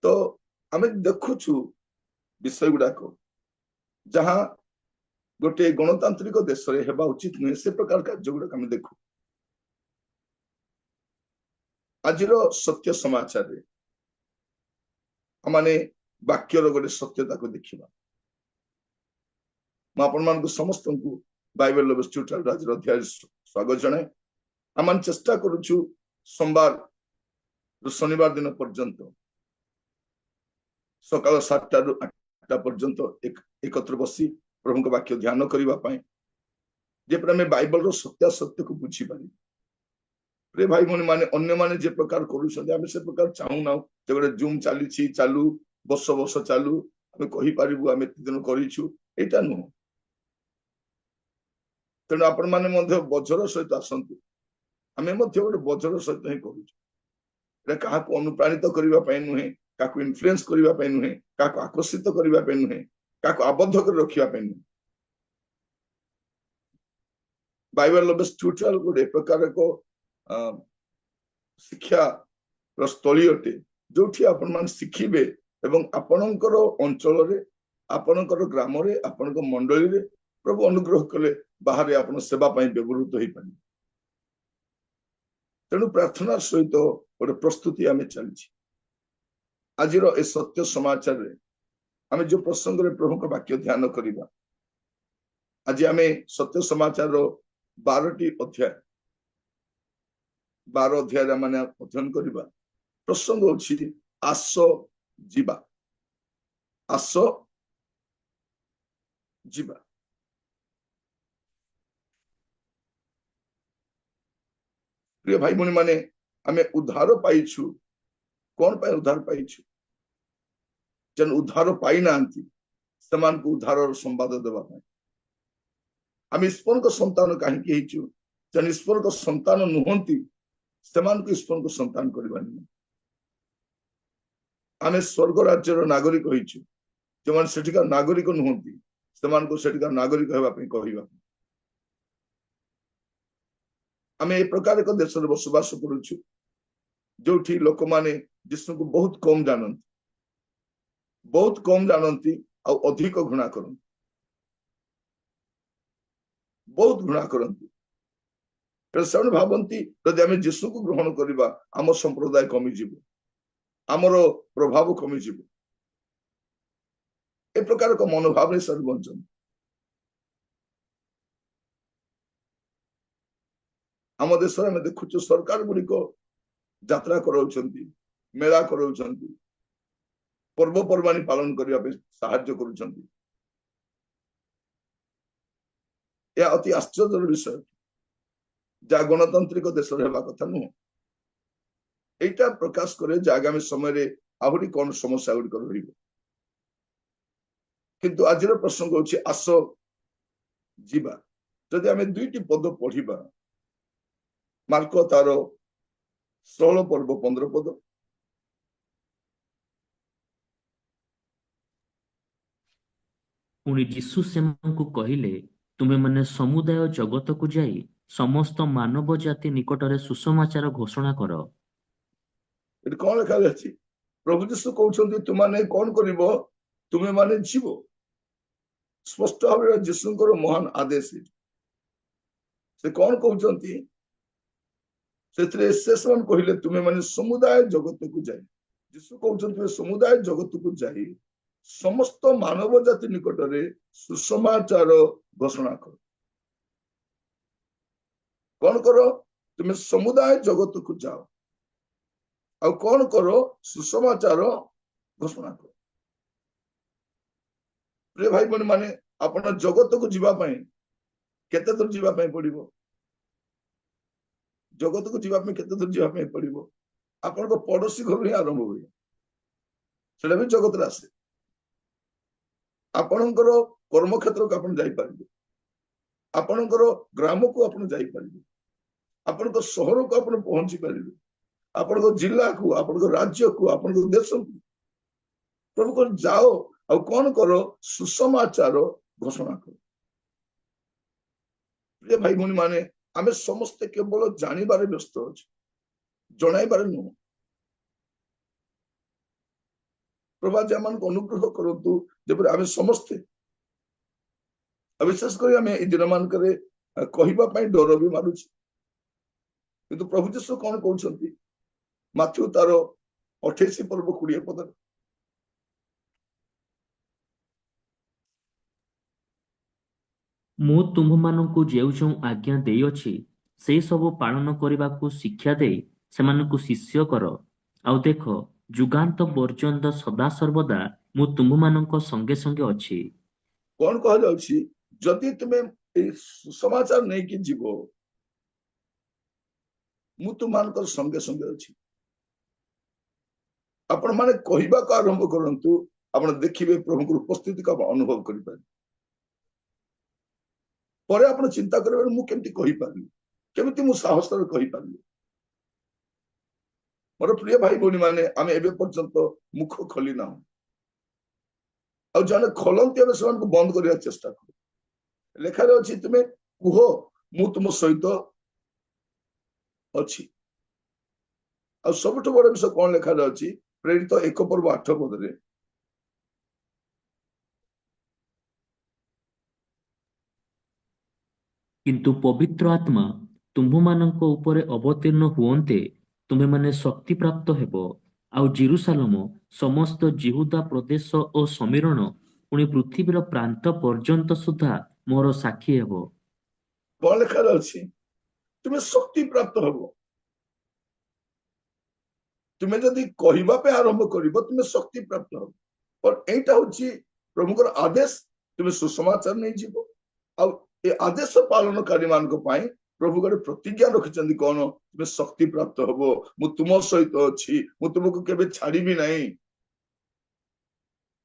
तो आम देखुचु विषय गुड़ाक जहाँ गोटे गणतांत्रिक देश हेबा उचित नुहे से प्रकार कार्य गुड़ाक आम देखु आज सत्य समाचार माने वाक्यर गोटे सत्यता को देखा मुझे समस्त को बाइबल आज अध्याय स्वागत जनाए आम चेष्टा करुचु सोमवार शनिवार दिन पर्यंत सकाल 7टा रु 8टा पर्यंत एकत्र बसी प्रभु का वाक्य ध्यान करने जे बाइबल सत्यासत्य को बुझी पारि प्रिय भाई भौणी माने अन्य माने जे प्रकार करूछन आमे से प्रकार चाहूना जे गोटे जूम चली चालू वर्ष वर्ष चालू आमे कहि पारिबु आमे दिन करिछु एटा नु तेणु आपण माने मध्य वज्र सहित आसंतु आमे मध्य गोटे वज्र सहित ही करूछु एटा काहाको अनुप्राणित करिवा पय नुहे काको इन्फ्लुएंस करिवा पय नुहे काको आकर्षित करिवा पय नुहे काको आबद्ध कर रखिवा पय नुहे बाइबल ट्यूटोरियल गोटे प्रकार को शिक्षा स्थली अटे जो आपण मान शिखिबे एवं आपणकर अंचल रे आपणकर ग्राम रे आपणकर मंडली रे प्रभु अनुग्रह कले बाहर आपण सेवा पई व्यवहृत होई पानी तेणु प्रार्थना सहित गोटे प्रस्तुति आमे चली आज ए सत्य समाचार रे आमे जो प्रसंग रे प्रभु का वाक्य ध्यान करिबा आज आमे सत्य समाचार रो 12टी अध्याय 12 अध्याय माने अध्ययन करबा प्रसंग अछि आस जीवा आस जीवा प्रिय भाई भौणी माने आमे उद्धार पाइछु कौन पाए उद्धार पाइछु जन उद्धार पाई नांती समान को उद्धार संवाद देवा पाए आमे ईश्वर को संतान काहे कि हिचु जन ईश्वर को संतान नुहंती समान को ईश्वर को संतान करबानी आमे स्वर्ग राज्यर नागरिक होइछु जो मान सेठिका नागरिक नुहंती समान को सेठिका नागरिक हेबा पे कहिबा आमे ए प्रकार एक देश रे बसवास करूछु जोठी लोक माने जिसु को बहुत कम जानंती आ अधिक घृणा करन बहुत घृणा करंती से भावती यदि आम जीशु को ग्रहण करवा आम संप्रदाय कमी जीव आमर प्रभाव कमी जीव ए प्रकार का मनोभाव सर बंचन आम देश में देखु सरकार गुड़िक यात्रा कराउछंती मेला कराउछंती पर्वपर्वाणी पालन करने साहाय्य करुछंती यह अति आश्चर्य विषय जहाँ गणतांत्रिक देश कथा नुह यहीटा प्रकाश करे आगामी समय आहरी कौन समस्या गुड़िक रही किंतु आज प्रसंग होछि आस जीवा जदि आम 2टी पद पढ़िबा मार्क तार 16 पर्व 15 पद पुणी यीशु सेमानकु कहिले तुमे माने समुदाय जगत को जाई समस्त मानव जाति निकटरे सुसमाचार घोषणा कर कौन लिखा जाछि प्रभु यीशु कहउछंती तुमाने कौन करिवो तुमे माने जीव स्पष्ट भाव यीशुंकर महान आदेश से कौन कहउछंती से समान कहिले तुमे माने समुदाय जगत को जाई यीशु कहउछंती समुदाय जगत को जाई समस्त मानव जाति निकटरे सुसमाचार घोषणा कर कौन करो तुम्हें समुदाय जगत को जाओ आ कौन करो सुसमाचार घोषणा कर प्रिय भाई बहन माने अपन जगत को जीवा पाए केते दूर जीवा पाए पड़िबो जगत को जीवा पाए केते दूर जीवा पाए पड़िबो अपन को पड़ोसी घर ही आरंभ हुए सेटा भी जगत रे आसे आपणकर कर्म क्षेत्र को आपण जाई पारिबे आपणकर ग्राम को आपण जाई पारिबे आपणकर शहर को आपण पहुंची पारिबे आपणकर जिला को आपणकर राज्य को आपणकर देश को प्रभु को जाओ आ कौन करो सुसमाचार घोषणा करो प्रिय भाई भौणी माने आमे समस्त केवल जानिबारे व्यस्त अछि जणाइबारे नुह प्रभु आज आमको अनुग्रह करतु जेपरि आम समस्ते विशेष कर आम ए दिन मान कहवाई डर भी मारुच किंतु प्रभु जीशु कौन कहते माथ्यू तार 28 पर्व 20 पद ମୁଁ ତୁମ୍ଭମାନଙ୍କୁ ଯେଉଁ ଯେଉଁ ଆଜ୍ଞା ଦେଇଅଛି ସେ ସବୁ ପାଳନ କରିବାକୁ ଶିକ୍ଷା ଦେଇ ସେମାନଙ୍କୁ ଶିଷ୍ୟ କର। ଆଉ ଦେଖ, ଯୁଗାନ୍ତ ପର୍ଯ୍ୟନ୍ତ ସଦାସର୍ବଦା ମୁଁ ତୁମ୍ଭମାନଙ୍କ ସଙ୍ଗେ ସଙ୍ଗେ ଅଛି। कौन कह जदि तुम्हें समाचार नहीं कि जीव मु तुम संगे संगे अच्छी आपण माने कहवा को आरंभ करंतु आपण देखिबे प्रभु को उपस्थिति को अनुभव करि पारे परे आपण चिंता करबे मु केमती कहि पारली केमती मु साहस कर कहि पारली मोर प्रिय भाई भौणी माने आमे एबे पर्यंत मुख खोली ना आ जने खोलंती एबे समान को बंद करिया चेष्टा कर लेखा रे अछि तुमे कुह मु तुम सहित अछि आ सबटु बड़ विषय कोन लेखा रे अछि प्रेरित 1 पर्व 8 पद रे କିନ୍ତୁ ପବିତ୍ର ଆତ୍ମା ତୁମ୍ଭମାନଙ୍କ ଉପରେ ଅବତୀର୍ଣ୍ଣ ହୁଅନ୍ତେ ତୁମେମାନେ ଶକ୍ତି ପ୍ରାପ୍ତ ହେବ। ଆଉ ଜେରୁସାଲେମ ସମସ୍ତ ଜିହୁଦା ପ୍ରଦେଶ ଓ ସମୀରଣ ପୁଣି ପୃଥିବୀର ପ୍ରାନ୍ତ ପର୍ଯ୍ୟନ୍ତ ସୁଦ୍ଧା ମୋର ସାକ୍ଷୀ ହେବ। कोन लेखा रे अछि तुमे शक्ति प्राप्त हबो तुमे जदि कहवा पे आरंभ करिवो तुमे शक्ति प्राप्त हबो पर एटा होची प्रभुकर आदेश तुमे सुसमाचार नहीं जीवो आ ए आदेश पालनकारी मान को पाई प्रभु गरे प्रतिज्ञा रखिचंदी कोन तुमे शक्ति प्राप्त हबो मु तुम सहित अछि मु तुमको केबे छाड़ीबी नहीं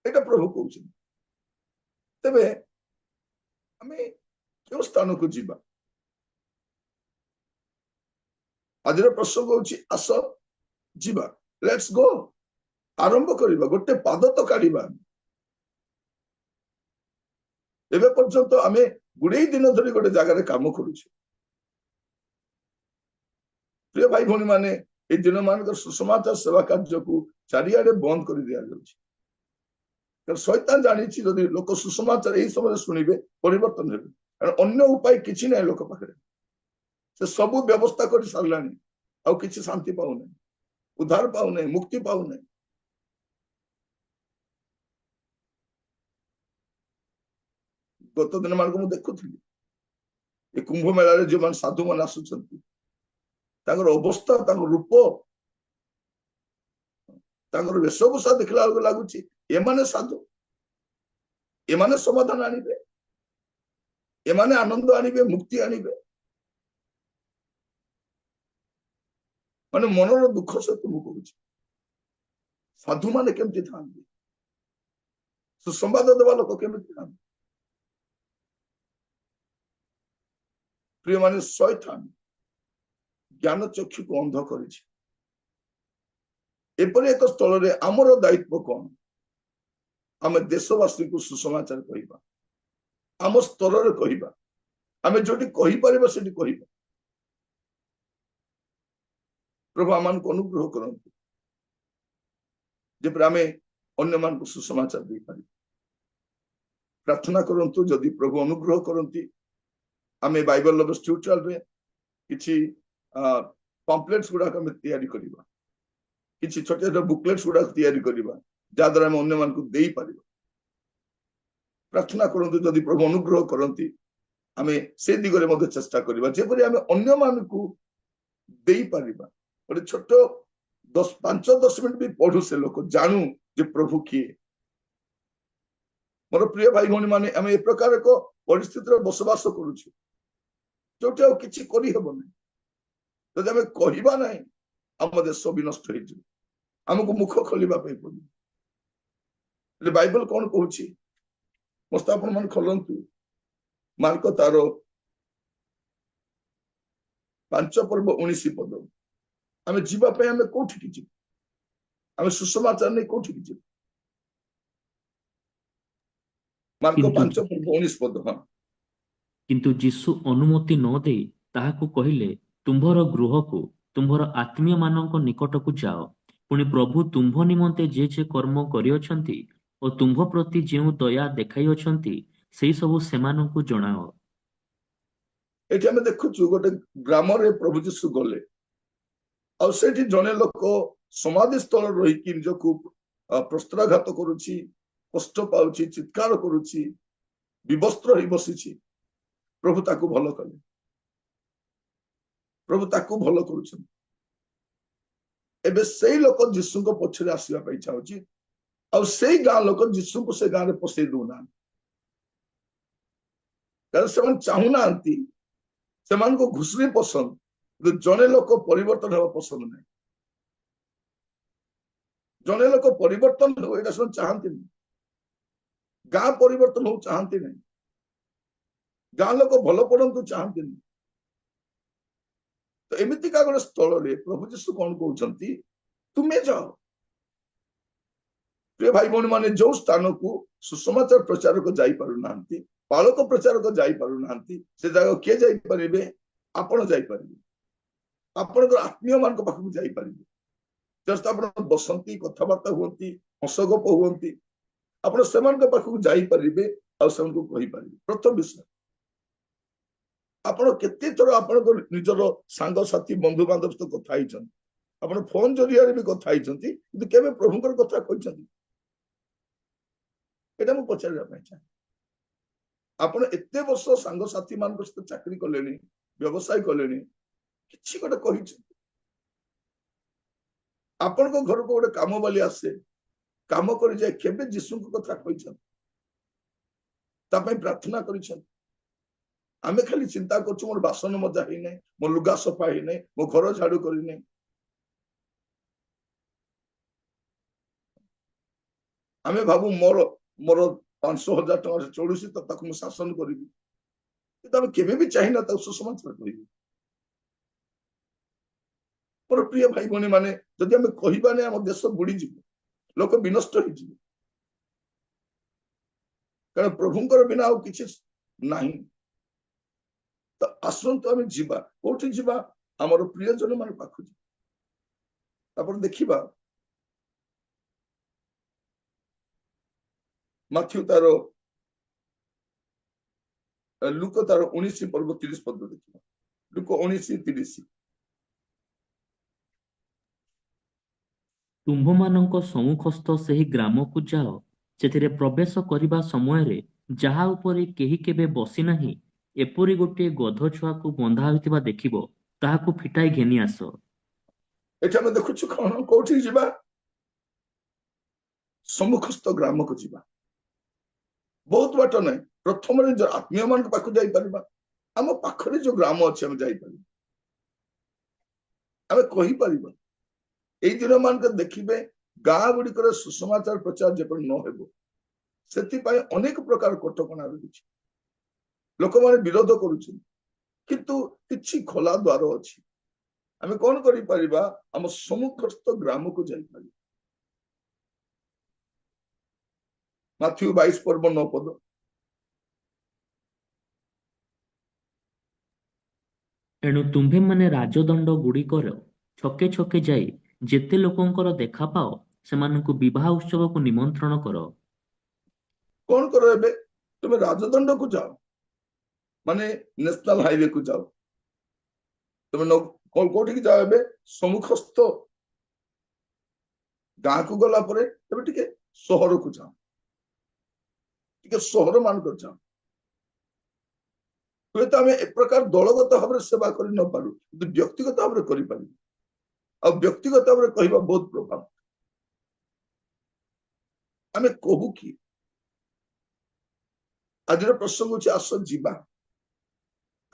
एटा प्रभु कहउछ तबे हमें क्यों स्थान को जीवा आज प्रसंग होची आस जीवा लेट्स गो आरंभ करिबा गोटे पाद तो काढिबा एबे पर्यंत आमे गुडे दिन धरी गोटे जगह काम करूछु प्रिय भाई भौणी माने ए दिन मान सुसमाचार सेवा कार्य को चारियाडे बंद कर दिया जाउछि शैतान जानी जदि लोक सुसमाचार यही समय शुणिबे परिवर्तन हेबे कारण अन्य उपाय किछि नै लोक पाखरे से सब व्यवस्था कर सारलानी आउ किछि शांति पाउ नै उद्धार पाउ नै मुक्ति पाउ नै गत दिन मान को मु देखुथली ए कुंभ मेला रे जो मान साधु मान आसुचंती तांगर अवस्था तांगर रूप तांगर वेशभूषा देखला लागुची एमाने साधु एमाने समाधान आनिबे एमाने आनंद आनिबे मुक्ति आनिबे माने मनर दुख सहित मु कहूँ साधु माने केमती था सुसंवाद देवा लोक केमती था प्रिय माने शैतान ज्ञान चक्षु को अंध करिछि एपरि एक स्थल रे हमर दायित्व कोन आमे देशवासी को सुसमाचार कहिबा आम स्तर रे कहिबा आमे जोटी कहि परिबा सेठी कहिबा प्रभु आमान को अनुग्रह करंतु जेपर आमे अन्य मान को सुसमाचार दे पारि प्रार्थना करंतु जदि प्रभु अनुग्रह करंती आमे बाइबल लव ट्यूटोरियल रे किछि पम्पलेट्स गुडा हम तैयारी करिबा किछि छोटे छोटे बुकलेट्स गुडा तैयारी करिबा जा द्वारा हम अन्य मान को देई पारिबा प्रार्थना करंतु जदि प्रभु अनुग्रह करंती आमे से दिगरे मध्ये चेष्टा करिबा जेपरि आमे अन्य मान को देई पारिबा गोटे छोट 5-10 मिनट भी पढ़ू से लोक जानू जे प्रभु किए मोर प्रिय भाई भौणी माने आमे ए प्रकार को परिस्थिति रे बसवास करूछु जोटे आ किछि करि हेबो नै जदि आमे कहिबा नै हम देश विनष्ट होई जे हमको मुख खोलिबा पई पड़ी बाइबल कोन कहूछि मस्त आपण मन खोलंतु मार्क तारो 5 पर्व 19 पद आमे जीवा पे आमे कोठी की जी आमे सुसमाचार नै कोठी की जी मार्क 5 पर्व 19 पद हां କିନ୍ତୁ ଯୀଶୁ ଅନୁମତି ନ ଦେଇ ତାହାକୁ କହିଲେ ତୁମ୍ଭର ଗୃହକୁ ତୁମ୍ଭର ଆତ୍ମୀୟ ମାନଙ୍କ ନିକଟକୁ ଯାଅ ପୁଣି ପ୍ରଭୁ ତୁମ୍ଭ ନିମନ୍ତେ ଯେ କର୍ମ କରିଅଛନ୍ତି ଓ ତୁମ୍ଭ ପ୍ରତି ଯେଉଁ ଦୟା ଦେଖାଇଅଛନ୍ତି ସେଇ ସବୁ ସେମାନଙ୍କୁ ଜଣାଅ। ଏଠି ଆମେ ଦେଖୁଛୁ ଗୋଟେ ଗ୍ରାମରେ ପ୍ରଭୁ ଯୀଶୁ ଗଲେ, ଆଉ ସେଠି ଜଣେ ଲୋକ ସମାଧି ସ୍ଥଳରେ ରହିକି ନିଜକୁ ପ୍ରସ୍ତ୍ରାଘାତ କରୁଛି, କଷ୍ଟ ପାଉଛି, ଚିତ୍କାର କରୁଛି, ବିବସ୍ତ୍ର ହେଇ ବସିଛି। ପ୍ରଭୁ ତାକୁ ଭଲ କଲେ, ପ୍ରଭୁ ତାକୁ ଭଲ କରୁଛନ୍ତି। ଏବେ ସେଇ ଲୋକ ଯୀଶୁଙ୍କ ପଛରେ ଆସିବା ପାଇଁ ଚାହୁଁଛି, ଆଉ ସେଇ ଗାଁ ଲୋକ ଯୀଶୁଙ୍କୁ ସେ ଗାଁରେ ପଶେଇ ଦଉନାହାନ୍ତି, କାରଣ ସେମାନେ ଚାହୁଁନାହାନ୍ତି, ସେମାନଙ୍କୁ ଘୁଷୁରି ପସନ୍ଦ, କିନ୍ତୁ ଜଣେ ଲୋକ ପରିବର୍ତ୍ତନ ହେବା ପସନ୍ଦ ନାହିଁ। ଜଣେ ଲୋକ ପରିବର୍ତ୍ତନ ହଉ ଏଇଟା ସେମାନେ ଚାହାନ୍ତିନି, ଗାଁ ପରିବର୍ତ୍ତନ ହଉ ଚାହାନ୍ତି ନାହିଁ, ଗାଁ ଲୋକ ଭଲ ପଡନ୍ତୁ ଚାହାନ୍ତିନି। ତ ଏମିତିକା ଗୋଟେ ସ୍ଥଳରେ ପ୍ରଭୁ ଯୀଶୁ କଣ କହୁଛନ୍ତି, ତୁମେ ଯାଅ। ପ୍ରିୟ ଭାଇ ଭଉଣୀ ମାନେ, ଯୋଉ ସ୍ଥାନକୁ ସୁସମାଚାର ପ୍ରଚାରକ ଯାଇପାରୁନାହାନ୍ତି, ପାଳକ ପ୍ରଚାରକ ଯାଇପାରୁନାହାନ୍ତି, ସେ ଜାଗାକୁ କିଏ ଯାଇପାରିବେ? ଆପଣ ଯାଇପାରିବେ, ଆପଣଙ୍କର ଆତ୍ମୀୟ ମାନଙ୍କ ପାଖକୁ ଯାଇପାରିବେ। ଜଷ୍ଟ ଆପଣ ବସନ୍ତି, କଥାବାର୍ତ୍ତା ହୁଅନ୍ତି, ହସଗପ ହୁଅନ୍ତି, ଆପଣ ସେମାନଙ୍କ ପାଖକୁ ଯାଇପାରିବେ ଆଉ ସେମାନଙ୍କୁ କହିପାରିବେ। ପ୍ରଥମ ବିଷୟ, ଆପଣ କେତେ ଥର ଆପଣଙ୍କ ନିଜର ସାଙ୍ଗସାଥି ବନ୍ଧୁବାନ୍ଧବ ସହିତ କଥା ହେଇଛନ୍ତି, ଆପଣ ଫୋନ ଜରିଆରେ ବି କଥା ହେଇଛନ୍ତି, କିନ୍ତୁ କେବେ ପ୍ରଭୁଙ୍କର କଥା କହିଛନ୍ତି? ଏଇଟା ମୁଁ ପଚାରିବା ପାଇଁ ଚାହେଁ। ଆପଣ ଏତେ ବର୍ଷ ସାଙ୍ଗସାଥି ମାନଙ୍କ ସହିତ ଚାକିରି କଲେଣି, ବ୍ୟବସାୟ କଲେଣି, କିଛି ଗୋଟେ କହିଛନ୍ତି? ଆପଣଙ୍କ ଘରକୁ ଗୋଟେ କାମ ବାଲି ଆସେ, କାମ କରିଯାଏ, କେବେ ଯୀଶୁଙ୍କ କଥା କହିଛନ୍ତି? ତା ପାଇଁ ପ୍ରାର୍ଥନା କରିଛନ୍ତି? ଆମେ ଖାଲି ଚିନ୍ତା କରୁଛୁ, ମୋର ବାସନ ମଜା ହେଇନାହିଁ, ମୋ ଲୁଗା ସଫା ହେଇନାହିଁ, ମୋ ଘର ଝାଡୁ କରିନାହିଁ। ଆମେ ଭାବୁ ମୋର ମୋର 500,000 ଟଙ୍କାରେ ଚଳୁଛି, ତ ତାକୁ ମୁଁ ଶାସନ କରିବି, କିନ୍ତୁ ଆମେ କେବେ ବି ଚାହିଁନା ତାକୁ ସୁସମାଚାର କରିବି। ମୋର ପ୍ରିୟ ଭାଇ ଭଉଣୀ ମାନେ, ଯଦି ଆମେ କହିବାନି ଆମ ଦେଶ ବୁଡିଯିବ, ଲୋକ ବିନଷ୍ଟ ହେଇଯିବ, କାରଣ ପ୍ରଭୁଙ୍କର ବିନା ଆଉ କିଛି ନାହିଁ। ତ ଆସନ୍ତୁ ଆମେ ଯିବା। କୋଉଠି ଯିବା? ଆମର ପ୍ରିୟଜନ ମାନ ପାଖକୁ ଯିବା। ତାପରେ ଦେଖିବା ମାଥ୍ୟୁ ତାର ଲୁକ ତାର 19 ପର୍ବ 30 ପଦ ଦେଖିବା। ଲୁକ 19:30। ତୁମ୍ଭମାନଙ୍କ ସମ୍ମୁଖସ୍ଥ ସେହି ଗ୍ରାମକୁ ଯାଅ, ସେଥିରେ ପ୍ରବେଶ କରିବା ସମୟରେ ଯାହା ଉପରେ କେହି କେବେ ବସିନାହିଁ, ଏପରି ଗୋଟିଏ ଗଧ ଛୁଆକୁ ବନ୍ଧା ହୋଇଥିବା ଦେଖିବ, ତାହାକୁ ଫିଟାଇ ଘେନି ଆସ। ଏଠି ଆମେ ଦେଖୁଛୁ କଣ, କୋଉଠି ଯିବା? ସମ୍ମୁଖସ୍ଥ ଗ୍ରାମକୁ ଯିବା। ବହୁତ ବାଟ ନାହିଁ, ପ୍ରଥମରେ ନିଜ ଆତ୍ମୀୟ ମାନଙ୍କ ପାଖକୁ ଯାଇପାରିବା। ଆମ ପାଖରେ ଯୋଉ ଗ୍ରାମ ଅଛି ଆମେ ଯାଇପାରିବା, ଆମେ କହିପାରିବା। ଏଇ ଦିନ ମାନଙ୍କରେ ଦେଖିବେ, ଗାଁ ଗୁଡିକରେ ସୁସମାଚାର ପ୍ରଚାର ଯେପରି ନ ହେବ, ସେଥିପାଇଁ ଅନେକ ପ୍ରକାର କଟକଣା ରହିଛି, ଲୋକମାନେ ବିରୋଧ କରୁଛନ୍ତି, କିନ୍ତୁ କିଛି ଖୋଲା ଦ୍ୱାର ଅଛି। ଆମେ କଣ କରିପାରିବା? ଆମ ସମ୍ମୁଖସ୍ଥ ଗ୍ରାମକୁ ଯାଇପାରିବା। ମାଥ୍ୟୁ 22 ପର୍ବ 9 ପଦ। ଏଣୁ ତୁମ୍ଭେମାନେ ରାଜଦଣ୍ଡ ଗୁଡ଼ିକର ଛକେ ଛକେ ଯାଇ ଯେତେ ଲୋକଙ୍କର ଦେଖା ପାଅ, ସେମାନଙ୍କୁ ବିବାହ ଉତ୍ସବକୁ ନିମନ୍ତ୍ରଣ କର। କଣ କର? ଏବେ ତୁମେ ରାଜଦଣ୍ଡକୁ ଯାଅ, ମାନେ ନ୍ୟାସନାଲ ହାଇୱେ କୁ ଯାଅ। ତୁମେ କୋଉଠିକି ଯାଅ? ଏବେ ସମ୍ମୁଖସ୍ଥ ଗାଁକୁ ଗଲା ପରେ ଏବେ ଟିକେ ସହରକୁ ଯାଅ, ଟିକେ ସହର ମାନଙ୍କୁ ଯାଅ। ହୁଏତ ଆମେ ଏ ପ୍ରକାର ଦଳଗତ ଭାବରେ ସେବା କରି ନପାରୁ, କିନ୍ତୁ ବ୍ୟକ୍ତିଗତ ଭାବରେ କରିପାରିବୁ। ଆଉ ବ୍ୟକ୍ତିଗତ ଭାବରେ କହିବା ବହୁତ ପ୍ରଭାବ। ଆମେ କହୁ କି ଆଜିର ପ୍ରସଙ୍ଗ ହଉଛି ଆସ ଯିବା।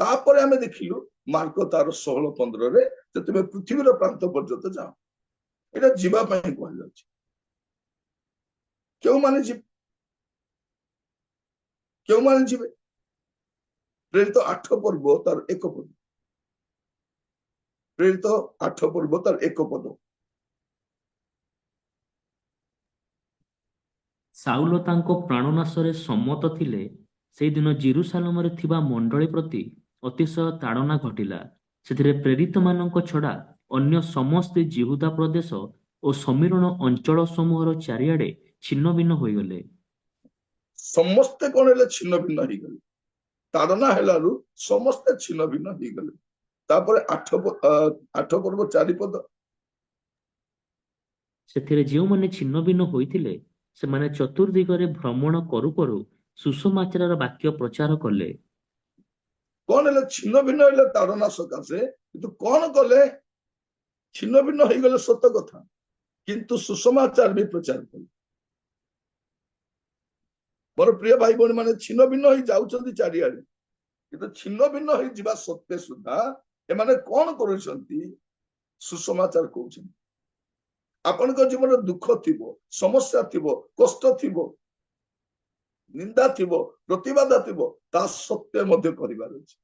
ତାପରେ ଆମେ ଦେଖିଲୁ ମାର୍କ ତାର 16:15ରେ, ଯେ ତୁମେ ପୃଥିବୀର ପ୍ରାନ୍ତ ପର୍ଯ୍ୟନ୍ତ ଯାଅ। ଏଇଟା ଯିବା ପାଇଁ କୁହାଯାଉଛି। କେଉଁମାନେ ଯିବେ? କେଉଁମାନେ ଯିବେ? ପ୍ରେରିତ 8 ପର୍ବ ତାର 1 ପଦ। ପ୍ରେରିତ 8 ପର୍ବ ତାର 1 ପଦ। ସାଉଲ ତାଙ୍କ ପ୍ରାଣନାଶରେ ସମ୍ମତ ଥିଲେ, ସେହିଦିନ ଜେରୁସାଲେମରେ ଥିବା ମଣ୍ଡଳୀ ପ୍ରତି ଅତିଶୟ ତାଡ଼ନା ଘଟିଲା। ସେଥିରେ ପ୍ରେରିତମାନଙ୍କ ଛଡ଼ା ଅନ୍ୟ ସମସ୍ତେ ଜିହୁଦା ପ୍ରଦେଶ ଓ ସମୀରଣ ଅଞ୍ଚଳ ସମୂହର ଚାରିଆଡେ ଛିନ୍ନ ଭିନ୍ନ ହୋଇଗଲେ। ସମସ୍ତେ କଣ ହେଲେ ଛିନ୍ନ ଭିନ୍ନ ହେଇଗଲେ। ତାଡନା ହେଲାରୁ ସମସ୍ତେ ଛିନ୍ନ ଭିନ୍ନ ହେଇଗଲେ। ତାପରେ 8 ପର୍ବ 4 ପଦ, ସେଥିରେ ଯେଉଁମାନେ ଛିନ୍ନ ଭିନ୍ନ ହୋଇଥିଲେ ସେମାନେ ଚତୁର୍ଦିଗରେ ଭ୍ରମଣ କରୁ କରୁ ସୁସମାଚାରର ବାକ୍ୟ ପ୍ରଚାର କଲେ। କଣ ହେଲେ ଛିନ୍ନ ଭିନ୍ନ ହେଲେ ତାଡନା ସକାଶେ, କିନ୍ତୁ କଣ କଲେ? ଛିନ୍ନ ଭିନ୍ନ ହେଇଗଲେ ସତ କଥା, କିନ୍ତୁ ସୁସମାଚାର ବି ପ୍ରଚାର କଲେ। ମୋର ପ୍ରିୟ ଭାଇ ଭଉଣୀ ମାନେ, ଛିନ୍ନ ଭିନ୍ନ ହେଇ ଯାଉଛନ୍ତି ଚାରିଆଡେ, କିନ୍ତୁ ଛିନ୍ନ ଭିନ୍ନ ହେଇଯିବା ସତ୍ତ୍ୱେ ସୁଦ୍ଧା ଏମାନେ କଣ କରୁଛନ୍ତି? ସୁସମାଚାର କହୁଛନ୍ତି। ଆପଣଙ୍କ ଜୀବନରେ ଦୁଃଖ ଥିବ, ସମସ୍ୟା ଥିବ, କଷ୍ଟ ଥିବ, ନିନ୍ଦା ଥିବ, ପ୍ରତିବାଦ ଥିବ, ତା ସତ୍ତ୍ୱେ ମଧ୍ୟ କରିବାର ଅଛି।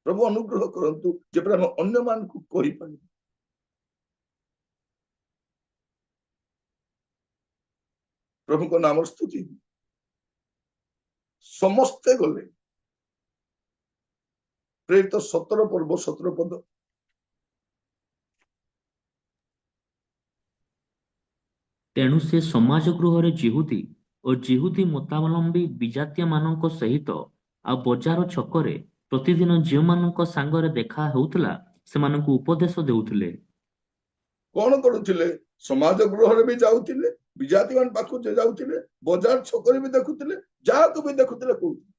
ପ୍ରଭୁ ଅନୁଗ୍ରହ କରନ୍ତୁ ଯେପରି ଆମେ ଅନ୍ୟମାନଙ୍କୁ କହିପାରିବୁ। ପ୍ରଭୁଙ୍କ ନାମର ସ୍ତୁତି। ସମସ୍ତେ ଗଲେ। ପ୍ରେରିତ 17 ପର୍ବ 17 ପଦ, ତେଣୁ ସେ ସମାଜ ଗୃହରେ ଯିହୁଦୀ ଓ ଯିହୁଦୀ ମତାବଲମ୍ବୀ ବିଜାତୀୟମାନଙ୍କ ସହିତ ଆଉ ବଜାର ଛକରେ ପ୍ରତିଦିନ ଯେଉଁମାନଙ୍କ ସାଙ୍ଗରେ ଦେଖା ହେଉଥିଲା ସେମାନଙ୍କୁ ଉପଦେଶ ଦେଉଥିଲେ। କଣ କରୁଥିଲେ? ସମାଜ ଗୃହରେ ବି ଯାଉଥିଲେ, ବିଜାତି ମାନ ପାଖକୁ ଯାଉଥିଲେ, ବଜାର ଛକରେ ବି ଦେଖୁଥିଲେ, ଯାହାକୁ ବି ଦେଖୁଥିଲେ କହୁଥିଲେ।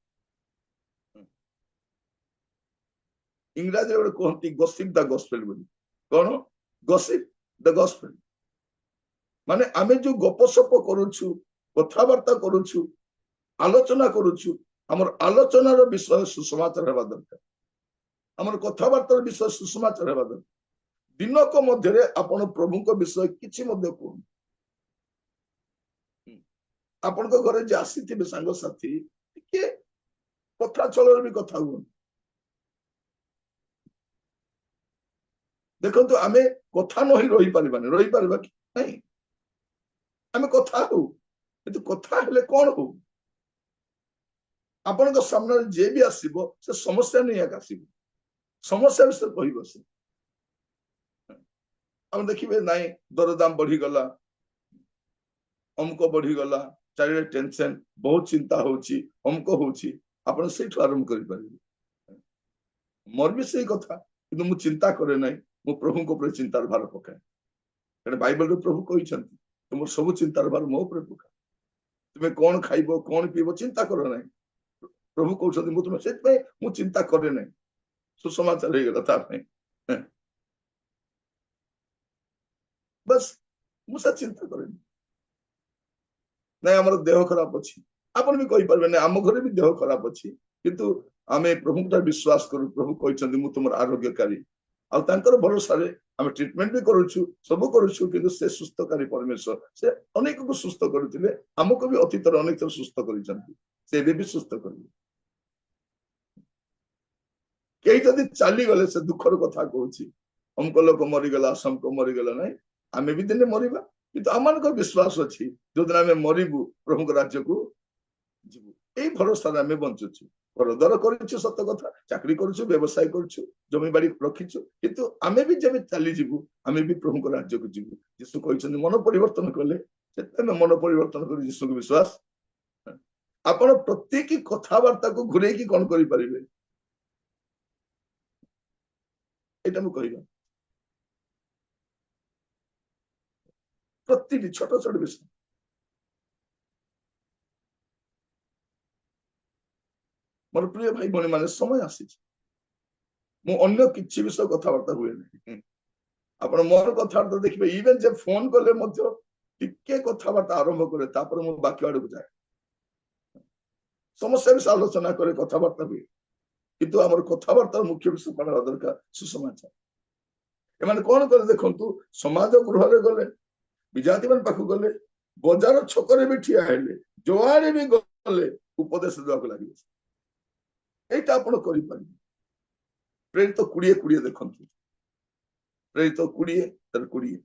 ଇଂରାଜୀରେ ଗୋଟେ କୁହନ୍ତି ଗସିପ ଦ ଗସ୍ପେଲ ବୋଲି। କଣ ଗସିପ ଦ ଗସ୍ପେଲ? ମାନେ ଆମେ ଯୋଉ ଗପସପ କରୁଛୁ, କଥାବାର୍ତ୍ତା କରୁଛୁ, ଆଲୋଚନା କରୁଛୁ, ଆମର ଆଲୋଚନାର ବିଷୟ ସୁସମାଚାର ହେବା ଦରକାର। ଆମର କଥାବାର୍ତ୍ତାର ବିଷୟ ସୁସମାଚାର ହେବା ଦରକାର। ଦିନକ ମଧ୍ୟରେ ଆପଣ ପ୍ରଭୁଙ୍କ ବିଷୟ କିଛି ମଧ୍ୟ କୁହନ୍ତୁ। ଆପଣଙ୍କ ଘରେ ଯେ ଆସିଥିବେ ସାଙ୍ଗସାଥି, ଟିକେ କଥା ଚଳରେ ବି କଥା ହୁଅନ୍ତୁ। ଦେଖନ୍ତୁ, ଆମେ କଥା ନ ହେଇ ରହିପାରିବାନି, ରହିପାରିବା କି ନାଇଁ? ଆମେ କଥା ହଉ, କିନ୍ତୁ କଥା ହେଲେ କଣ ହଉ? ଆପଣଙ୍କ ସାମ୍ନାରେ ଯିଏ ବି ଆସିବ ସେ ସମସ୍ୟା ନେଇ ଆସିବ, ସମସ୍ୟା ବିଷୟରେ କହିବ ସେ। ଆମେ ଦେଖିବେ ନାଇଁ, ଦରଦାମ ବଢିଗଲା, ଅମୁକ ବଢିଗଲା, ଚାରିଆଡେ ଟେନସନ, ବହୁତ ଚିନ୍ତା ହଉଛି, ଅମୁକ ହଉଛି, ଆପଣ ସେଇଠୁ ଆରମ୍ଭ କରିପାରିବେ। ମୋର ବି ସେଇ କଥା, କିନ୍ତୁ ମୁଁ ଚିନ୍ତା କରେ ନାହିଁ, ମୁଁ ପ୍ରଭୁଙ୍କ ଉପରେ ଚିନ୍ତାର ଭାର ପକାଏ। କାରଣ ବାଇବଲରେ ପ୍ରଭୁ କହିଛନ୍ତି, ତୁମର ସବୁ ଚିନ୍ତାର ଭାର ମୋ ଉପରେ ପକା। ତୁମେ କଣ ଖାଇବ, କଣ ପିଇବ, ଚିନ୍ତା କର ନାହିଁ। ପ୍ରଭୁ କହୁଛନ୍ତି ମୁଁ ତୁମେ, ସେଥିପାଇଁ ମୁଁ ଚିନ୍ତା କରେ ନାହିଁ। ସୁସମାଚାର ହେଇଗଲା ତା ପାଇଁ, ବସ୍ ମୁଁ ସେ ଚିନ୍ତା କରେନି। ନାଇଁ ଆମର ଦେହ ଖରାପ ଅଛି, ଆପଣ ବି କହିପାରିବେ ନାଇଁ ଆମ ଘରେ ବି ଦେହ ଖରାପ ଅଛି, କିନ୍ତୁ ଆମେ ପ୍ରଭୁଙ୍କ ବିଶ୍ୱାସ କରୁ। ପ୍ରଭୁ କହିଛନ୍ତି ମୁଁ ତୁମର ଆରୋଗ୍ୟକାରୀ, ଆଉ ତାଙ୍କର ଭରସାରେ ଆମେ ଟ୍ରିଟମେଣ୍ଟ ବି କରୁଛୁ, ସବୁ କରୁଛୁ। କିନ୍ତୁ ସେ ସୁସ୍ଥକାରୀ ପରମେଶ୍ୱର, ସେ ଅନେକକୁ ସୁସ୍ଥ କରିଥିଲେ, ଆମକୁ ବି ଅତୀତରେ ଅନେକ ଥର ସୁସ୍ଥ କରିଛନ୍ତି, ସେ ଏବେ ବି ସୁସ୍ଥ କରିବେ। କେହି ଯଦି ଚାଲିଗଲେ, ସେ ଦୁଃଖର କଥା କହୁଛି, ଅମୁକ ଲୋକ ମରିଗଲା, ସମକ ମରିଗଲା, ନାଇଁ, ଆମେ ବି ଦିନେ ମରିବା, କିନ୍ତୁ ଆମମାନଙ୍କ ବିଶ୍ୱାସ ଅଛି ଯୋଉଦିନ ଆମେ ମରିବୁ ପ୍ରଭୁଙ୍କ ରାଜ୍ୟକୁ ଯିବୁ। ଏଇ ଭରସାରେ ଆମେ ବଞ୍ଚୁଛୁ। ଘର ଦ୍ୱାର କରିଛୁ, ସତ କଥା, ଚାକିରି କରୁଛୁ, ବ୍ୟବସାୟ କରୁଛୁ, ଜମି ବାଡି ରଖିଛୁ, କିନ୍ତୁ ଆମେ ବି ଯେବେ ଚାଲିଯିବୁ ଆମେ ବି ପ୍ରଭୁଙ୍କ ରାଜ୍ୟକୁ ଯିବୁ। ଯୀଶୁ କହିଛନ୍ତି ମନ ପରିବର୍ତ୍ତନ କଲେ, ସେଥିପାଇଁ ମନ ପରିବର୍ତ୍ତନ କରି ଯୀଶୁକୁ ବିଶ୍ୱାସ। ଆପଣ ପ୍ରତ୍ୟେକ କଥାବାର୍ତ୍ତାକୁ ଘୁରେଇକି କଣ କରିପାରିବେ, ଏଇଟା ମୁଁ କହିବା। ପ୍ରତିଟି ଛୋଟ ଛୋଟ ବିଷୟ। ମୋର ପ୍ରିୟ ଭାଇ ଭଉଣୀ ମାନେ, ସମୟ ଆସିଛି, ମୁଁ ଅନ୍ୟ କିଛି ବିଷୟ କଥାବାର୍ତ୍ତା ହୁଏ ନାହିଁ। ଆପଣ ମୋର କଥାବାର୍ତ୍ତା ଦେଖିବେ, ଇଭେନ ଯେ ଫୋନ କଲେ ମଧ୍ୟ ଟିକେ କଥାବାର୍ତ୍ତା ଆରମ୍ଭ କରେ, ତାପରେ ମୁଁ ବାକି ଆଡକୁ ଯାଏ। ସମସ୍ୟା ବିଷୟ ଆଲୋଚନା করে, କଥାବାର୍ତ୍ତା ହୁଏ, କିନ୍ତୁ ଆମର କଥାବାର୍ତ୍ତାର ମୁଖ୍ୟ ବିଷୟ କଣ ହେବା ଦରକାର? ସୁସମାଚାର। ଏମାନେ କଣ କଲେ ଦେଖନ୍ତୁ, ସମାଜ ଗୃହରେ ଗଲେ, ବିଜାତି ମାନ ପାଖକୁ ଗଲେ, ବଜାର ଛକରେ ବି ଠିଆ ହେଲେ, ଯୁଆଡେ ବି ଗଲେ ଉପଦେଶ ଦେବାକୁ ଲାଗିଲେ। এইটা ଆପଣ କରିପାରିବେ। ପ୍ରେରିତ 20 ଦେଖନ୍ତୁ, ପ୍ରେରିତ 20:20।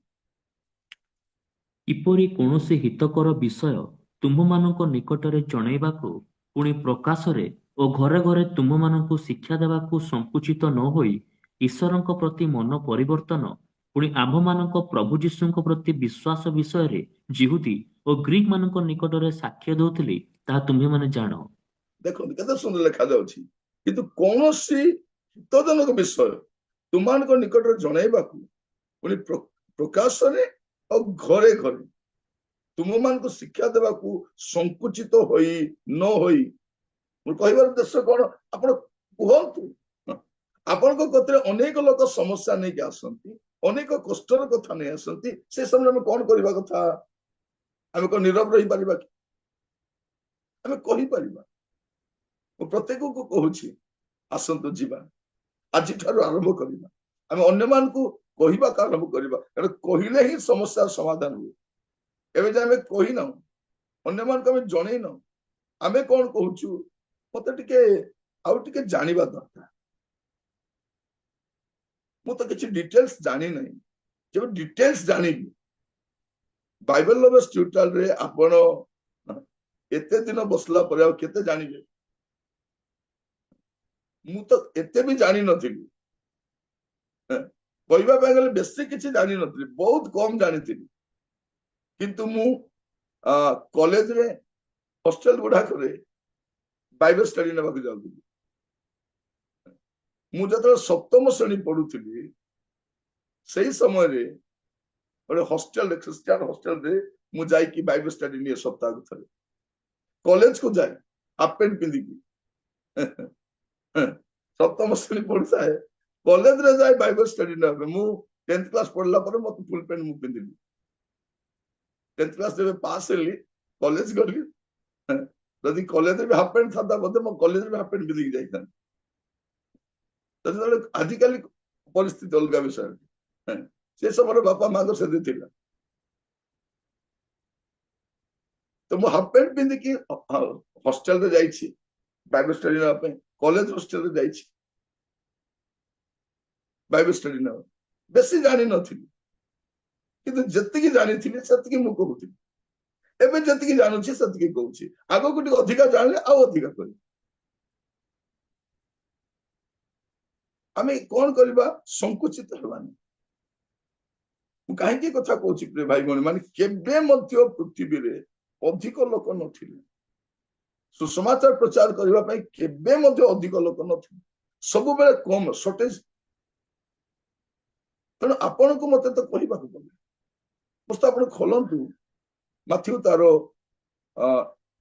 କିପରି କୌଣସି ହିତକର ବିଷୟ ତୁମ୍ଭମାନଙ୍କ ନିକଟରେ ଜଣାଇବାକୁ, ପୁଣି ପ୍ରକାଶରେ ଓ ଘରେ ଘରେ ତୁମ୍ଭମାନଙ୍କୁ ଶିକ୍ଷା ଦେବାକୁ ସଂକୁଚିତ ନ ହୋଇ ଈଶ୍ୱରଙ୍କ ପ୍ରତି ମନ ପରିବର୍ତ୍ତନ ପୁଣି ଆମ୍ଭମାନଙ୍କ ପ୍ରଭୁ ଯୀଶୁଙ୍କ ପ୍ରତି ବିଶ୍ୱାସ ବିଷୟରେ ଜିହୁଦୀ ଓ ଗ୍ରୀକ ମାନଙ୍କ ନିକଟରେ ସାକ୍ଷ୍ୟ ଦେଉଥିଲି, ତାହା ତୁମ୍ଭେମାନେ ଜାଣ। ଦେଖନ୍ତୁ କେତେ ସୁନ୍ଦର ଲେଖାଯାଉଛି, କିନ୍ତୁ କୌଣସି ହିତଜନକ ବିଷୟ ତୁମମାନଙ୍କ ନିକଟରେ ଜଣାଇବାକୁ ପୁଣି ପ୍ରକାଶରେ ଆଉ ଘରେ ଘରେ ତୁମମାନଙ୍କୁ ଶିକ୍ଷା ଦେବାକୁ ସଂକୁଚିତ ହୋଇ ନ ହୋଇ, ମୁଁ କହିବାର ଉଦ୍ଦେଶ୍ୟ କଣ, ଆପଣ କୁହନ୍ତୁ। ଆପଣଙ୍କ କତିରେ ଅନେକ ଲୋକ ସମସ୍ୟା ନେଇକି ଆସନ୍ତି, ଅନେକ କଷ୍ଟର କଥା ନେଇ ଆସନ୍ତି, ସେ ସମୟରେ ଆମେ କଣ କରିବା କଥା? ଆମେ କଣ ନୀରବ ରହିପାରିବା କି? ଆମେ କହିପାରିବା। ମୁଁ ପ୍ରତ୍ୟେକକୁ କହୁଛି, ଆସନ୍ତୁ ଯିବା, ଆଜିଠାରୁ ଆରମ୍ଭ କରିବା। ଆମେ ଅନ୍ୟମାନଙ୍କୁ କହିବାକୁ ଆରମ୍ଭ କରିବା, କାରଣ କହିଲେ ହିଁ ସମସ୍ୟାର ସମାଧାନ ହୁଏ। ଏବେ ଯେ ଆମେ କହିନାଉ, ଅନ୍ୟମାନଙ୍କୁ ଆମେ ଜଣେଇନାଉ, ଆମେ କଣ କହୁଛୁ, ମତେ ଟିକେ ଆଉ ଟିକେ ଜାଣିବା ଦରକାର, ମୁଁ ତ କିଛି ଡିଟେଲ୍ସ ଜାଣି ନାହିଁ। ଯେବେ ଡିଟେଲ୍ସ ଜାଣିବି, ବାଇବେଲ ନଲେଜ ଟ୍ୟୁଟୋରିଆଲରେ ଆପଣ ଏତେ ଦିନ ବସିଲା ପରେ ଆଉ କେତେ ଜାଣିବେ? ମୁଁ ତ ଏତେ ବି ଜାଣିନଥିଲି, କହିବା ପାଇଁ ଗଲେ ବେଶୀ କିଛି ଜାଣିନଥିଲି, ବହୁତ କମ ଜାଣିଥିଲି। କିନ୍ତୁ ମୁଁ କଲେଜରେ ହଷ୍ଟେଲ ଗୁଡାକରେ ବାଇବେଲ ଷ୍ଟଡି ନେବାକୁ ଯାଉଥିଲି। ମୁଁ ଯେତେବେଳେ ସପ୍ତମ ଶ୍ରେଣୀ ପଢୁଥିଲି, ସେଇ ସମୟରେ ଗୋଟେ ହଷ୍ଟେଲରେ, ଖ୍ରୀଷ୍ଟିଆନ ହଷ୍ଟେଲରେ ମୁଁ ଯାଇକି ବାଇବେଲ ଷ୍ଟଡି ନିଏ ସପ୍ତାହକୁ ଥରେ। କଲେଜକୁ ଯାଏ ହାଫ ପ୍ୟାଣ୍ଟ ପିନ୍ଧିକି। ସପ୍ତମ ଶ୍ରେଣୀ ପଢୁଥାଏ, କଲେଜରେ ଯାଏ ବାଇବେଲ ଷ୍ଟଡି ନେବା ପାଇଁ। ମୁଁ 10th କ୍ଲାସ ପଢିଲା ପରେ ମତେ ଫୁଲ ପ୍ୟାଣ୍ଟ ମୁଁ ପିନ୍ଧିଲି। 10th କ୍ଲାସ ଯେବେ ପାସ୍ ହେଲି, କଲେଜ ଗଲି, ଯଦି କଲେଜରେ ବି ହାଫ ପ୍ୟାଣ୍ଟ ଥାନ୍ତା ବୋଧେ ମୁଁ କଲେଜରେ ବି ହାଫ ପ୍ୟାଣ୍ଟ ପିନ୍ଧିକି ଯାଇଥାନ୍ତି। ଯେତେବେଳେ ଆଜିକାଲି ପରିସ୍ଥିତି ଅଲଗା ବିଷୟ, ସେ ସମୟରେ ବାପା ମାଙ୍କ ସେଠି ଥିଲା। ତ ମୁଁ ହାଫ ପ୍ୟାଣ୍ଟ ପିନ୍ଧିକି ହଷ୍ଟେଲରେ ଯାଇଛି ବାଇବେଲ ଷ୍ଟଡି ନେବା ପାଇଁ, କଲେଜ ହଷ୍ଟେଲରେ ଯାଇଛି ବାଇବେଲ ଷ୍ଟଡି ନେବା। ବେଶୀ ଜାଣିନଥିଲି, କିନ୍ତୁ ଯେତିକି ଜାଣିଥିଲି ସେତିକି ମୁଁ କହୁଥିଲି। ଏବେ ଯେତିକି ଜାଣୁଛି ସେତିକି କହୁଛି, ଆଗକୁ ଟିକେ ଅଧିକା ଜାଣିଲେ ଆଉ ଅଧିକା କରିବି। ଆମେ କଣ କରିବା? ସଂକୁଚିତ ହେବାନି। ମୁଁ କାହିଁକି କଥା କହୁଛି ପ୍ରିୟ ଭାଇ ଭଉଣୀ ମାନେ, କେବେ ମଧ୍ୟ ପୃଥିବୀରେ ଅଧିକ ଲୋକ ନଥିଲେ, ସୁସମାଚାର ପ୍ରଚାର କରିବା ପାଇଁ କେବେ ମଧ୍ୟ ଅଧିକ ଲୋକ ନଥିଲେ, ସବୁବେଳେ କମ, ସର୍ଟେଜ। ତେଣୁ ଆପଣଙ୍କୁ ମତେ ତ କହିବାକୁ ପଡେ। ବସ୍ତ ଆପଣ ଖୋଲନ୍ତୁ ମାଥ୍ୟୁ ତାର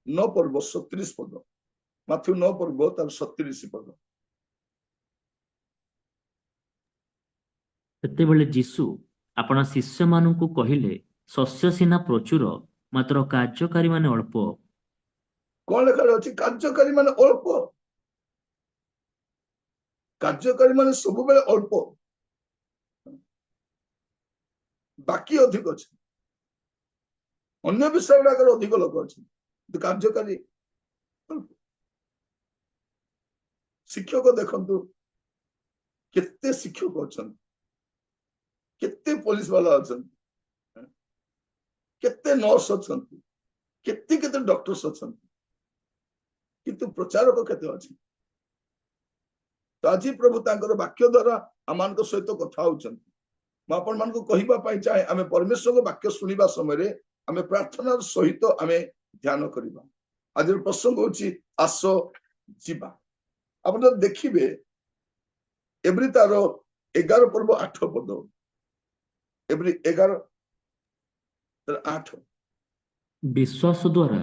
9 ପର୍ବ 37 ପଦ, ମାଥ୍ୟୁ 9 ପର୍ବ ତାର 37 ପଦ। ସେତେବେଳେ ଯୀଶୁ ଆପଣା ଶିଷ୍ୟମାନଙ୍କୁ କହିଲେ, ଶସ୍ୟ ସିନା ପ୍ରଚୁର, ମାତ୍ର କାର୍ଯ୍ୟକାରୀମାନେ ଅଳ୍ପ। କଣ ଲେଖା ଅଛି? କାର୍ଯ୍ୟକାରୀ ମାନେ ଅଳ୍ପ। କାର୍ଯ୍ୟକାରୀ ମାନେ ସବୁବେଳେ ଅଳ୍ପ, ବାକି ଅଧିକ ଅଛି। ଅନ୍ୟ ବିଷୟ ଗୁଡାକରେ ଅଧିକ ଲୋକ ଅଛନ୍ତି, କିନ୍ତୁ କାର୍ଯ୍ୟକାରୀ ଅଳ୍ପ। ଶିକ୍ଷକ ଦେଖନ୍ତୁ, କେତେ ଶିକ୍ଷକ ଅଛନ୍ତି, କେତେ ପୋଲିସ ବାଲା ଅଛନ୍ତି, କେତେ ନର୍ସ ଅଛନ୍ତି, କେତେ କେତେ ଡକ୍ଟର୍ସ ଅଛନ୍ତି, କିନ୍ତୁ ପ୍ରଚାରକ କେତେ ଅଛି? ତ ଆଜି ପ୍ରଭୁ ତାଙ୍କର ବାକ୍ୟ ଦ୍ଵାରା ଆମମାନଙ୍କ ସହିତ କଥା ହଉଛନ୍ତି। ମୁଁ ଆପଣ ମାନଙ୍କୁ କହିବା ପାଇଁ ଚାହେଁ, ଆମେ ପରମେଶ୍ୱରଙ୍କ ବାକ୍ୟ ଶୁଣିବା ସମୟରେ ଆମେ ପ୍ରାର୍ଥନାର ସହିତ ଆମେ ଧ୍ୟାନ କରିବା। ଆଜିର ପ୍ରସଙ୍ଗ ହଉଛି ଆସ ଯିବା। ଆପଣ ଯଦି ଦେଖିବେ, ଏବ୍ରି ତାର 11 ପର୍ବ 8 ପଦ, ଏବ୍ରି 11 8। ବିଶ୍ୱାସ ଦ୍ୱାରା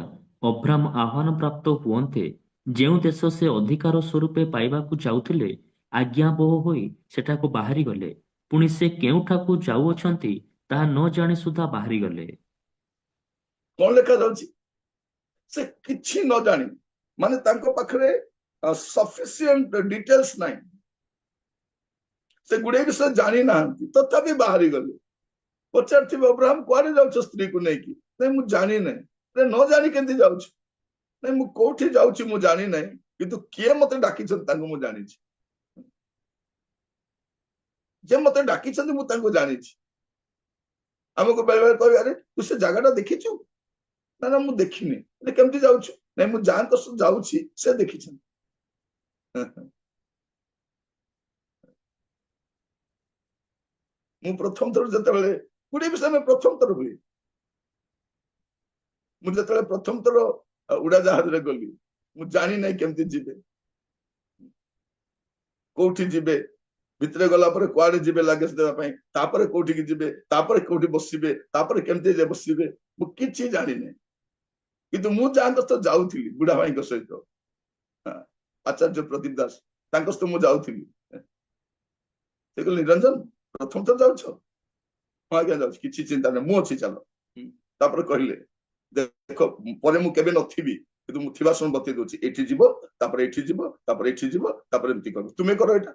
ଅବ୍ରାମ ଆହ୍ୱାନ ପ୍ରାପ୍ତ ହୁଅନ୍ତେ ଯେଉଁ ଦେଶ ସେ ଅଧିକାର ସ୍ୱରୂପେ ପାଇବାକୁ ଯାଉଥିଲେ, ଆଜ୍ଞାବହ ହୋଇ ସେଠାକୁ ବାହାରିଗଲେ। ପୁଣି ସେ କେଉଁଠାକୁ ଯାଉଅଛନ୍ତି ତାହା ନ ଜାଣି ସୁଦ୍ଧା ବାହାରିଗଲେ। କଣ ଲେଖାଯାଉଛି? ସେ କିଛି ନ ଜାଣି, ମାନେ ତାଙ୍କ ପାଖରେ ସଫିସିଏଣ୍ଟ ଡିଟେଲ୍ସ ନାହିଁ, ସେ ଗୁଡେ ବିଷୟ ଜାଣି ନାହାନ୍ତି, ତଥାପି ବାହାରି ଗଲେ। ପଚାରିଥିବେ, ଅବ୍ରାହମ କୁଆଡେ ଯାଉଛ ସ୍ତ୍ରୀକୁ ନେଇକି? ନାଇଁ ମୁଁ ଜାଣି ନାହିଁ। ନ ଜାଣି କେମିତି ଯାଉଛି? ନାଇଁ ମୁଁ କୋଉଠି ଯାଉଛି ମୁଁ ଜାଣି ନାହିଁ, କିନ୍ତୁ କିଏ ମତେ ଡାକିଛନ୍ତି ତାଙ୍କୁ ମୁଁ ଜାଣିଛି। ଯେ ମତେ ଡାକିଛନ୍ତି ମୁଁ ତାଙ୍କୁ ଜାଣିଛି। ଆମକୁ ବେଳେ ବେଳେ କହିବେ, ଆରେ ତୁ ସେ ଜାଗାଟା ଦେଖିଛୁ? ନା ନା ମୁଁ ଦେଖିନି। କେମିତି ଯାଉଛୁ? ନାଇଁ ମୁଁ ଯାହାଙ୍କ ସହ ଯାଉଛି ସେ ଦେଖିଛନ୍ତି। ମୁଁ ପ୍ରଥମ ଥର ଯେତେବେଳେ ଗୋଟେ ବିଷୟ ପ୍ରଥମ ଥର ହୁଏ, ମୁଁ ଯେତେବେଳେ ପ୍ରଥମ ଥର ଉଡାଜାହାଜରେ ଗଲି, ମୁଁ ଜାଣି ନାହିଁ କେମିତି ଯିବେ, କୋଉଠି ଯିବେ, ଭିତରେ ଗଲା ପରେ କୁଆଡେ ଯିବେ ଲାଗେଜ ଦେବା ପାଇଁ, ତାପରେ କୋଉଠିକି ଯିବେ, ତାପରେ କୋଉଠି ବସିବେ, ତାପରେ କେମିତି ବସିବେ, ମୁଁ କିଛି ଜାଣିନି। କିନ୍ତୁ ମୁଁ ଯାହାଙ୍କ ସହିତ ଯାଉଥିଲି ବୁଢା ଭାଇଙ୍କ ସହିତ, ଆଚାର୍ଯ୍ୟ ପ୍ରଦୀପ ଦାସ, ତାଙ୍କ ସହିତ ମୁଁ ଯାଉଥିଲି। ସେ କହିଲେ ନିରଞ୍ଜନ ପ୍ରଥମ ଥର ଯାଉଛ? ହଁ ଆଜ୍ଞା ଯାଉଛି, କିଛି ଚିନ୍ତା ନାହିଁ, ମୁଁ ଅଛି, ଚାଲ। ତାପରେ କହିଲେ ଦେଖ ପରେ ମୁଁ କେବେ ନଥିବି, କିନ୍ତୁ ମୁଁ ଥିବା ସମୟ ବତେଇ ଦଉଛି, ଏଇଠି ଯିବ, ତାପରେ ଏଇଠି ଯିବ, ତାପରେ ଏଇଠି ଯିବ, ତାପରେ ଏମିତି କରିବ, ତୁମେ କର ଏଇଟା।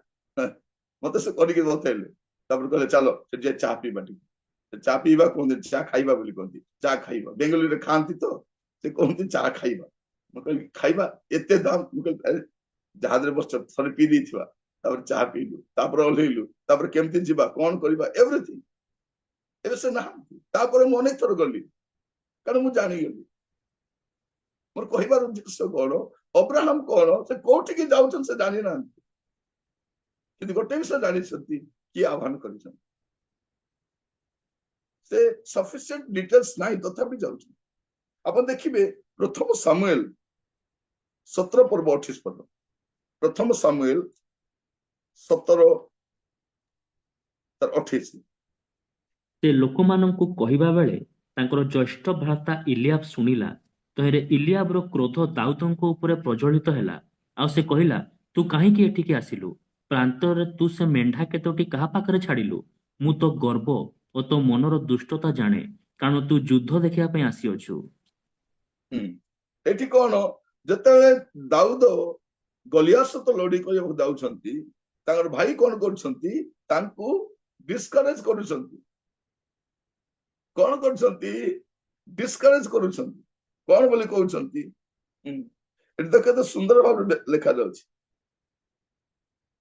ମତେ ସେ କରିକି ବତେଇଲେ। ତାପରେ କହିଲେ ଚାଲ ସେଠି ଯାଇ ଚା ପିଇବା, ଟିକେ ଚା ପିଇବା କୁହନ୍ତି, ଚା ଖାଇବା ବୋଲି କହନ୍ତି, ଚା ଖାଇବା ବେଙ୍ଗଲୁରୁରେ ଖାଆନ୍ତି ତ, ସେ କହନ୍ତି ଚା ଖାଇବା। ମୁଁ କହିଲି ଖାଇବା, ଏତେ ଦାମ? ମୁଁ କହିଲି ଜାହାଜରେ ବସ, ଥରେ ପିଇ ଦେଇଥିବା, ତାପରେ ଚା ପିଇଲୁ, ତାପରେ ଓହ୍ଲେଇଲୁ, ତାପରେ କେମିତି ଯିବା, କଣ କରିବା, ଏଭ୍ରିଥିଙ୍ଗ। ଏବେ ସେ ନାହାନ୍ତି। ତାପରେ ମୁଁ ଅନେକ ଥର ଗଲି, କାରଣ ମୁଁ ଜାଣିଗଲି। ମୋର କହିବାର ଉଦ୍ଦେଶ୍ୟ କଣ, ଅବ୍ରାହମ କଣ, ସେ କୋଉଠିକି ଯାଉଛନ୍ତି ସେ ଜାଣିନାହାନ୍ତି, କିନ୍ତୁ ଗୋଟେ ବିଷୟ ଜାଣିଛନ୍ତି, କିଏ ଆହ୍ୱାନ କରିଛନ୍ତି। ସେ ସଫିସିଏଣ୍ଟ ଡିଟେଲ୍ସ ନାହିଁ, ତଥାପି ଯାଉଛନ୍ତି। ଆପଣ ଦେଖିବେ ପ୍ରଥମ ସାମୁଏଲ 17 ପର୍ବ 28 ପଦ, ପ୍ରଥମ ସାମୁଏଲ 17:28। ସେ ଲୋକମାନଙ୍କୁ କହିବା ବେଳେ ତାଙ୍କର ଜ୍ୟେଷ୍ଠ ଭ୍ରାତା ଇଲିଆବ ଶୁଣିଲା। ତହିଁରେ ଇଲିଆବର କ୍ରୋଧ ଦାଉଦଙ୍କ ଉପରେ ପ୍ରଜ୍ୱଳିତ ହେଲା, ଆଉ ସେ କହିଲା, ତୁ କାହିଁକି ଏଠିକି ଆସିଲୁ? ପ୍ରାନ୍ତରରେ ତୁ ସେ ମେଣ୍ଢା କେତୋଟି କାହା ପାଖରେ ଛାଡ଼ିଲୁ? ମୁଁ ତୋ ଗର୍ବ ଓ ତୋ ମନର ଦୁଷ୍ଟତା ଜାଣେ, କାରଣ ତୁ ଯୁଦ୍ଧ ଦେଖିବା ପାଇଁ ଆସିଅଛୁ। ଏଠି କଣ, ଯେତେବେଳେ ଦାଉଦ ଗଲିଆତ ସହିତ ଲଢେଇ କରିବାକୁ ଯାଉଛନ୍ତି, ତାଙ୍କର ଭାଇ କଣ କରୁଛନ୍ତି, ତାଙ୍କୁ ଡିସ୍କରେଜ କରୁଛନ୍ତି। କଣ କରୁଛନ୍ତି? ଡିସ୍କରେଜ କରୁଛନ୍ତି। କଣ ବୋଲି କହୁଛନ୍ତି? ଏଠି ତ କେତେ ସୁନ୍ଦର ଭାବରେ ଲେଖା ଯାଉଛି,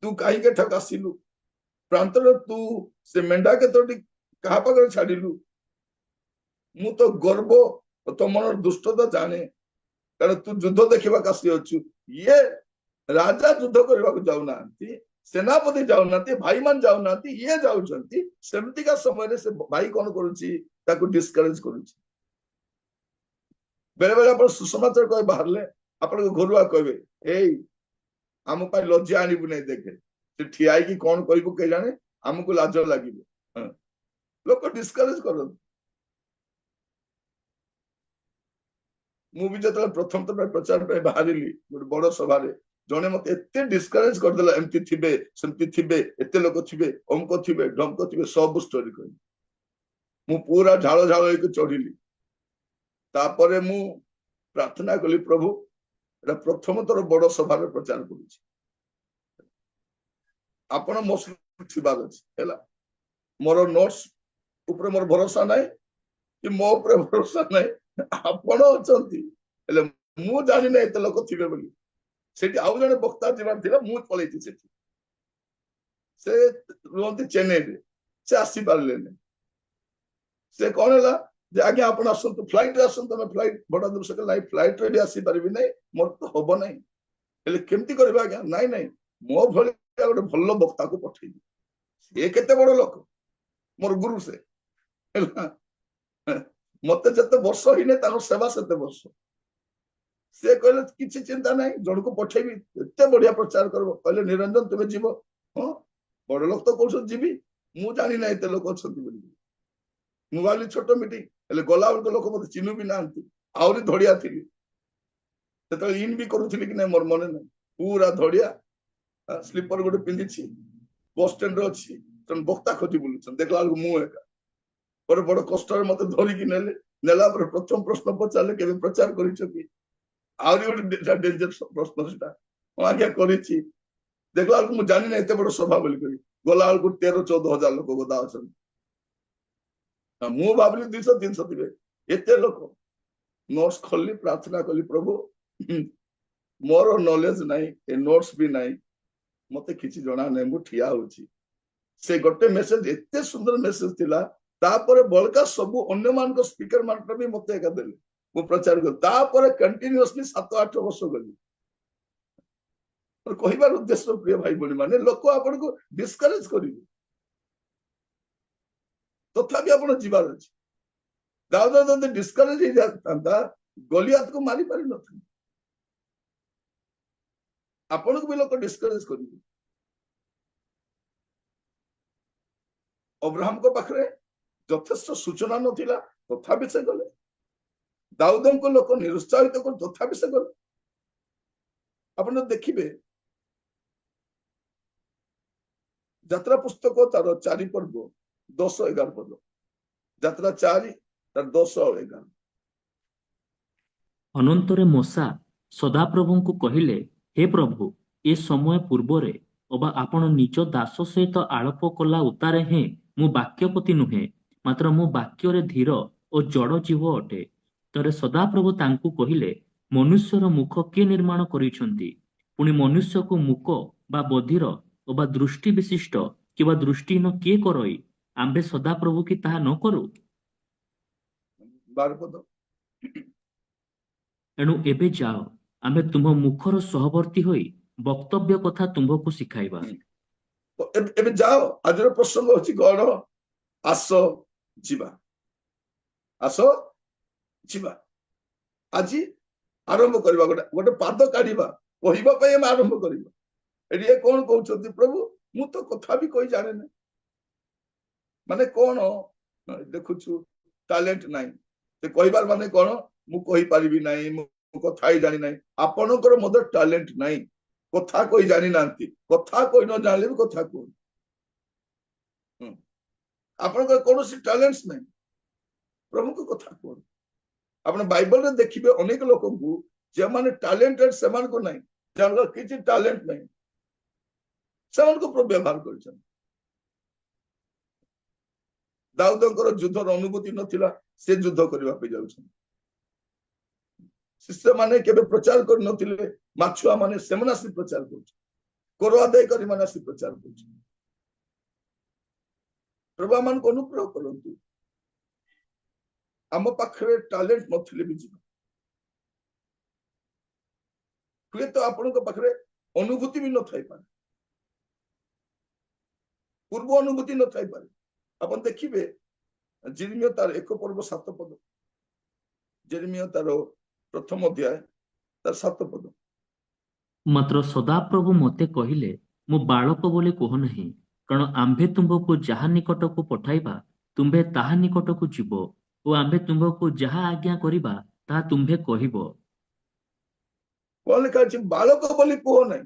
ତୁ କାହିଁକି ଏଠାକୁ ଆସିଲୁ? ପ୍ରାନ୍ତରେ ତୁ ସେ ମେଣ୍ଢା କେତୋଟି କାହା ପାଖରେ ଛାଡିଲୁ? ମୁଁ ତ ଗର୍ବ ଓ ତୋ ମନର ଦୁଷ୍ଟତା ଜାଣେ, କାରଣ ତୁ ଯୁଦ୍ଧ ଦେଖିବାକୁ ଆସିଅଛୁ। ଇଏ ରାଜା ଯୁଦ୍ଧ କରିବାକୁ ଯାଉନାହାନ୍ତି, ସେନାପତି ଯାଉନାହାନ୍ତି, ଭାଇମାନେ ଯାଉନାହାନ୍ତି, ଇଏ ଯାଉଛନ୍ତି। ସେମିତିକା ସମୟରେ ସେ ଭାଇ କଣ କରୁଛି? ତାକୁ ଡିସ୍କରେଜ କରୁଛି। ବେଳେ ବେଳେ ଆପଣ ସୁସମାଚାର କହି ବାହାରିଲେ, ଆପଣଙ୍କ ଘରୁଆ କହିବେ, ଏଇ ଆମ ପାଇଁ ଲଜ୍ଜା ଆଣିବୁ ନାହିଁ, ଦେଖେ ସେ ଠିଆ ହେଇକି କଣ କହିବୁ କେଜାଣେ, ଆମକୁ ଲାଜ ଲାଗିବ। ଲୋକ ଡିସ୍କରେଜ କରନ୍ତି। ମୁଁ ବି ଯେତେବେଳେ ପ୍ରଥମ ଥର ପାଇଁ ପ୍ରଚାର ପାଇଁ ବାହାରିଲି ଗୋଟେ ବଡ ସଭାରେ, ଜଣେ ମତେ ଏତେ ଡିସ୍କରେଜ କରିଦେଲା, ଏମିତି ଥିବେ, ସେମିତି ଥିବେ, ଏତେ ଲୋକ ଥିବେ, ଅମକ ଥିବେ, ଢମକ ଥିବେ, ସବୁ ଷ୍ଟୋରି କହିଲି। ମୁଁ ପୁରା ଝାଳ ଝାଳ ହେଇକି ଚଢିଲି। ତାପରେ ମୁଁ ପ୍ରାର୍ଥନା କଲି, ପ୍ରଭୁ ଏଟା ପ୍ରଥମ ଥର ବଡ ସଭାରେ ପ୍ରଚାର କରୁଛି, ଆପଣ ମୋ ସହିତ ଥିବାର ଅଛି ହେଲା। ମୋର ନୋଟ୍ସ ଉପରେ ମୋର ଭରସା ନାହିଁ, କି ମୋ ଉପରେ ଭରସା ନାହିଁ, ଆପଣ ଅଛନ୍ତି। ହେଲେ ମୁଁ ଜାଣିନି ଏତେ ଲୋକ ଥିବେ ବୋଲି। ସେଠି ଆଉ ଜଣେ ବକ୍ତା ଯିବାର ଥିଲା, ମୁଁ ପଳେଇଛି ସେଠି। ସେ ରୁହନ୍ତି ଚେନ୍ନାଇରେ, ସେ ଆସିପାରିଲେନି। ସେ କଣ ହେଲା ଯେ, ଆଜ୍ଞା ଆପଣ ଆସନ୍ତୁ, ଫ୍ଲାଇଟରେ ଆସନ୍ତୁ, ଆମେ ଫ୍ଲାଇଟ ଭଡା ଦେବୁ। ସେ କହିଲେ, ଫ୍ଲାଇଟରେ ବି ଆସିପାରିବି ନାହିଁ, ମୋର ତ ହବ ନାହିଁ। ହେଲେ କେମିତି କରିବା ଆଜ୍ଞା? ନାଇଁ ନାଇଁ, ମୋ ଭଳି ଗୋଟେ ଭଲ ବକ୍ତାକୁ ପଠେଇବି। ସିଏ କେତେ ବଡ ଲୋକ, ମୋର ଗୁରୁ ସେ ହେଲା। ମତେ ଯେତେ ବର୍ଷ ହେଇନି, ତାଙ୍କ ସେବା ସେତେ ବର୍ଷ। ସେ କହିଲେ କିଛି ଚିନ୍ତା ନାହିଁ, ଜଣକୁ ପଠେଇବି, ଏତେ ବଢିଆ ପ୍ରଚାର କରିବ। କହିଲେ ନିରଞ୍ଜନ ତୁମେ ଯିବ? ହଁ, ବଡ ଲୋକ ତ କହୁଛନ୍ତି ଯିବି, ମୁଁ ଜାଣିନା ଏତେ ଲୋକ ଅଛନ୍ତି ବୋଲି। ମୁଁ ଭାବିଲି ଛୋଟ ମିଟିଂ, ହେଲେ ଗଲା ବେଳକୁ ଲୋକ ମତେ ଚିହ୍ନୁ ବି ନାହାନ୍ତି, ଆହୁରି ଧଡିଆ ଥିଲି। ସେତେବେଳେ ଇନ୍ ବି କରୁଥିଲି କି ନାଇଁ ମୋର ମନେ ନାହିଁ। ପୁରା ଧଡିଆ, ସ୍ଲିପର ଗୋଟେ ପିନ୍ଧିଛି, ବସ୍ ଷ୍ଟାଣ୍ଡରେ ଅଛି, ତେଣୁ ବକ୍ତା ଖୋଜି ବୁଲୁଛନ୍ତି। ଦେଖିଲା ବେଳକୁ ମୁଁ ଏକା। ଗୋଟେ ବଡ କଷ୍ଟରେ ମତେ ଧରିକି ନେଲେ। ନେଲା ପରେ ପ୍ରଥମ ପ୍ରଶ୍ନ ପଚାରିଲେ, କେବେ ପ୍ରଚାର କରିଛ କି? ଆହୁରି ଗୋଟେ ଡେଞ୍ଜର ପ୍ରଶ୍ନ ସେଟା। ହଁ ଆଜ୍ଞା କରିଛି। ଦେଖିଲା ବେଳକୁ ମୁଁ ଜାଣିନି ଏତେ ବଡ ସଭା ବୋଲି କରି। ଗଲା ବେଳକୁ 13-14 ହଜାର ଲୋକ ଗଦା ଅଛନ୍ତି। ମୁଁ ଭାବିଲି 200-300 ଥିବେ, ଏତେ ଲୋକ। ନୋଟ୍ସ ଖୋଲିଲି, ପ୍ରାର୍ଥନା କଲି, ପ୍ରଭୁ ମୋର ନଲେଜ ନାହିଁ, ଏ ନୋଟ୍ସ ବି ନାହିଁ, ମତେ କିଛି ଜଣା ନାହିଁ, ମୁଁ ଠିଆ ହଉଛି। ସେ ଗୋଟେ ମେସେଜ, ଏତେ ସୁନ୍ଦର ମେସେଜ ଥିଲା। ତାପରେ ବଳକା ସବୁ ଅନ୍ୟମାନଙ୍କ ସ୍ପିକର ମାନଙ୍କ ବି ମତେ ଏକା ଦେଲେ, ମୁଁ ପ୍ରଚାର କଲି। ତାପରେ କଣ୍ଟିନ୍ୟୁଅସଲି 7-8 ବର୍ଷ ଗଲି। କହିବାର ଉଦ୍ଦେଶ୍ୟ ପ୍ରିୟ ଭାଇ ଭଉଣୀ ମାନେ, ଲୋକ ଆପଣଙ୍କୁ ଡିସ୍କରେଜ କରିବେ। ତଥାପି ଆପଣ ଯିବାର ଅଛି। ଦାଉଦ ଯଦି ଡିସ୍କରେଜ ହେଇଯାଇଥାନ୍ତା ଗଲିଆତକୁ ମାରି ପାରିନଥାନ୍ତା। ଆପଣଙ୍କୁ ବି ଲୋକ ଡିସ୍କରେଜ କରିବେ। ଅବ୍ରାହମଙ୍କ ପାଖରେ ଯଥେଷ୍ଟ ସୂଚନା ନଥିଲା, ତଥାପି ସେ ଗଲେ। ଦାଉଦଙ୍କୁ ଲୋକ ନିରୁତ୍ସାହିତ କରି ତଥାପି ସେ ଗଲେ। ଆପଣ ଦେଖିବେ ଯାତ୍ରା ପୁସ୍ତକ ତାର 4 ପର୍ବ 10-11 ପଦ, ଯାତ୍ରା 4 ତାର 10-11। ଅନନ୍ତରେ ମୂଷା ସଦାପ୍ରଭୁଙ୍କୁ କହିଲେ, ହେ ପ୍ରଭୁ, ଏ ସମୟ ପୂର୍ବରେ ଅବା ଆପଣ ନିଜ ଦାସ ସହିତ ଆଳପ କଲା ଉତ୍ତାରେ ହେଁ ମୁଁ ବାକ୍ୟପତି ନୁହେଁ, ମାତ୍ର ମୁଁ ବାକ୍ୟରେ ଧୀର ଓ ଜଡ଼ ଜୀବ ଅଟେ। ତରେ ସଦାପ୍ରଭୁ ତାଙ୍କୁ କହିଲେ, ମନୁଷ୍ୟର ମୁଖ କିଏ ନିର୍ମାଣ କରିଛନ୍ତି? ପୁଣି ମନୁଷ୍ୟକୁ ମୂକ ବା ବଧିର ଅବା ଦୃଷ୍ଟି ବିଶିଷ୍ଟ କିମ୍ବା ଦୃଷ୍ଟିହୀନ କିଏ କରଇ? ଆମ୍ଭେ ସଦାପ୍ରଭୁ କି ତାହା ନ କରୁ? 12 ପଦ। ଏଣୁ ଏବେ ଯାଅ, ଆମ୍ଭେ ତୁମ୍ଭ ମୁଖର ସହବର୍ତ୍ତୀ ହୋଇ ବକ୍ତବ୍ୟ କଥା ତୁମ୍ଭକୁ ଶିଖାଇବା। ତ ଏବେ ଯାଅ। ଆଜିର ପ୍ରସଙ୍ଗ ହଉଛି ଗଣ, ଆସ ଯିବା, ଆସ ଯିବା। ଆଜି ଆରମ୍ଭ କରିବା, ଗୋଟେ ପାଦ କାଢିବା, କହିବା ପାଇଁ ଆମେ ଆରମ୍ଭ କରିବା। ଏଠି ଏ କଣ କହୁଛନ୍ତି, ପ୍ରଭୁ ମୁଁ ତ କଥା ବି କହି ଜାଣେ ନା। ମାନେ କଣ ଦେଖୁଛୁ, ଟ୍ୟାଲେଣ୍ଟ ନାହିଁ। ସେ କହିବାର ମାନେ କଣ, ମୁଁ କହିପାରିବି ନାହିଁ, ମୁଁ କଥା ହିଁ ଜାଣି ନାହିଁ। ଆପଣଙ୍କର ମଧ୍ୟ ଟ୍ୟାଲେଣ୍ଟ ନାହିଁ, କଥା କହି ଜାଣି ନାହାନ୍ତି। କଥା କହି ନ ଜାଣିଲେ ବି କଥା କୁହନ୍ତୁ। ଆପଣଙ୍କର କୌଣସି ଟ୍ୟାଲେଣ୍ଟ ନାହିଁ, ପ୍ରଭୁଙ୍କ କଥା କୁହନ୍ତୁ। ଆପଣ ବାଇବଲରେ ଦେଖିବେ ଅନେକ ଲୋକଙ୍କୁ ଯେଉଁମାନେ ଟ୍ୟାଲେଣ୍ଟେଡ ସେମାନଙ୍କୁ ନାହିଁ, ଯାହାର କିଛି ଟ୍ୟାଲେଣ୍ଟ ନାହିଁ, ସେମାନଙ୍କୁ ପ୍ରଭୁ ବ୍ୟବହାର କରିଛନ୍ତି। ଦାଉଦଙ୍କର ଯୁଦ୍ଧର ଅନୁଭୂତି ନଥିଲା, ସେ ଯୁଦ୍ଧ କରିବା ପାଇଁ ଯାଉଛନ୍ତି। ଶିଷ୍ୟମାନେ କେବେ ପ୍ରଚାର କରିନଥିଲେ, ମାଛୁଆ ମାନେ ସେମାନେ ଆସି ପ୍ରଚାର କରୁଛନ୍ତି। କର ଆଦାୟ କରି ମାନେ ଆସି ପ୍ରଚାର କରୁଛନ୍ତି। ପ୍ରଭୁ ଆମମାନଙ୍କୁ ଅନୁଗ୍ରହ କରନ୍ତୁ। ଆମ ପାଖରେ ଟ୍ୟାଲେଣ୍ଟ ନଥିଲେ ବି ଯିବା। ହୁଏତ ଆପଣଙ୍କ ପାଖରେ ଅନୁଭୂତି ବି ନଥାଇପାରେ, ପୂର୍ବ ଅନୁଭୂତି ନଥାଇପାରେ। ଆପଣ ଦେଖିବେ ଯେରେମିୟା ତାର 1 ପର୍ବ 7 ପଦ, ଯେରେମିୟା ତାର 1ମ ଅଧ୍ୟାୟ ତାର 7 ପଦ। ମାତ୍ର ସଦାପ୍ରଭୁ ମୋତେ କହିଲେ, ମୁଁ ବାଳକ ବୋଲି କୁହ ନାହିଁ, କାରଣ ଆମ୍ଭେ ତୁମ୍ଭକୁ ଯାହା ନିକଟକୁ ପଠାଇବା ତୁମ୍ଭେ ତାହା ନିକଟକୁ ଯିବ, ଓ ଆମ୍ଭେ ତୁମ୍ଭକୁ ଯାହା ଆଜ୍ଞା କରିବା ତାହା ତୁମ୍ଭେ କହିବ। କଣ ଲେଖା ଅଛି, ବାଳକ ବୋଲି କୁହ ନାହିଁ।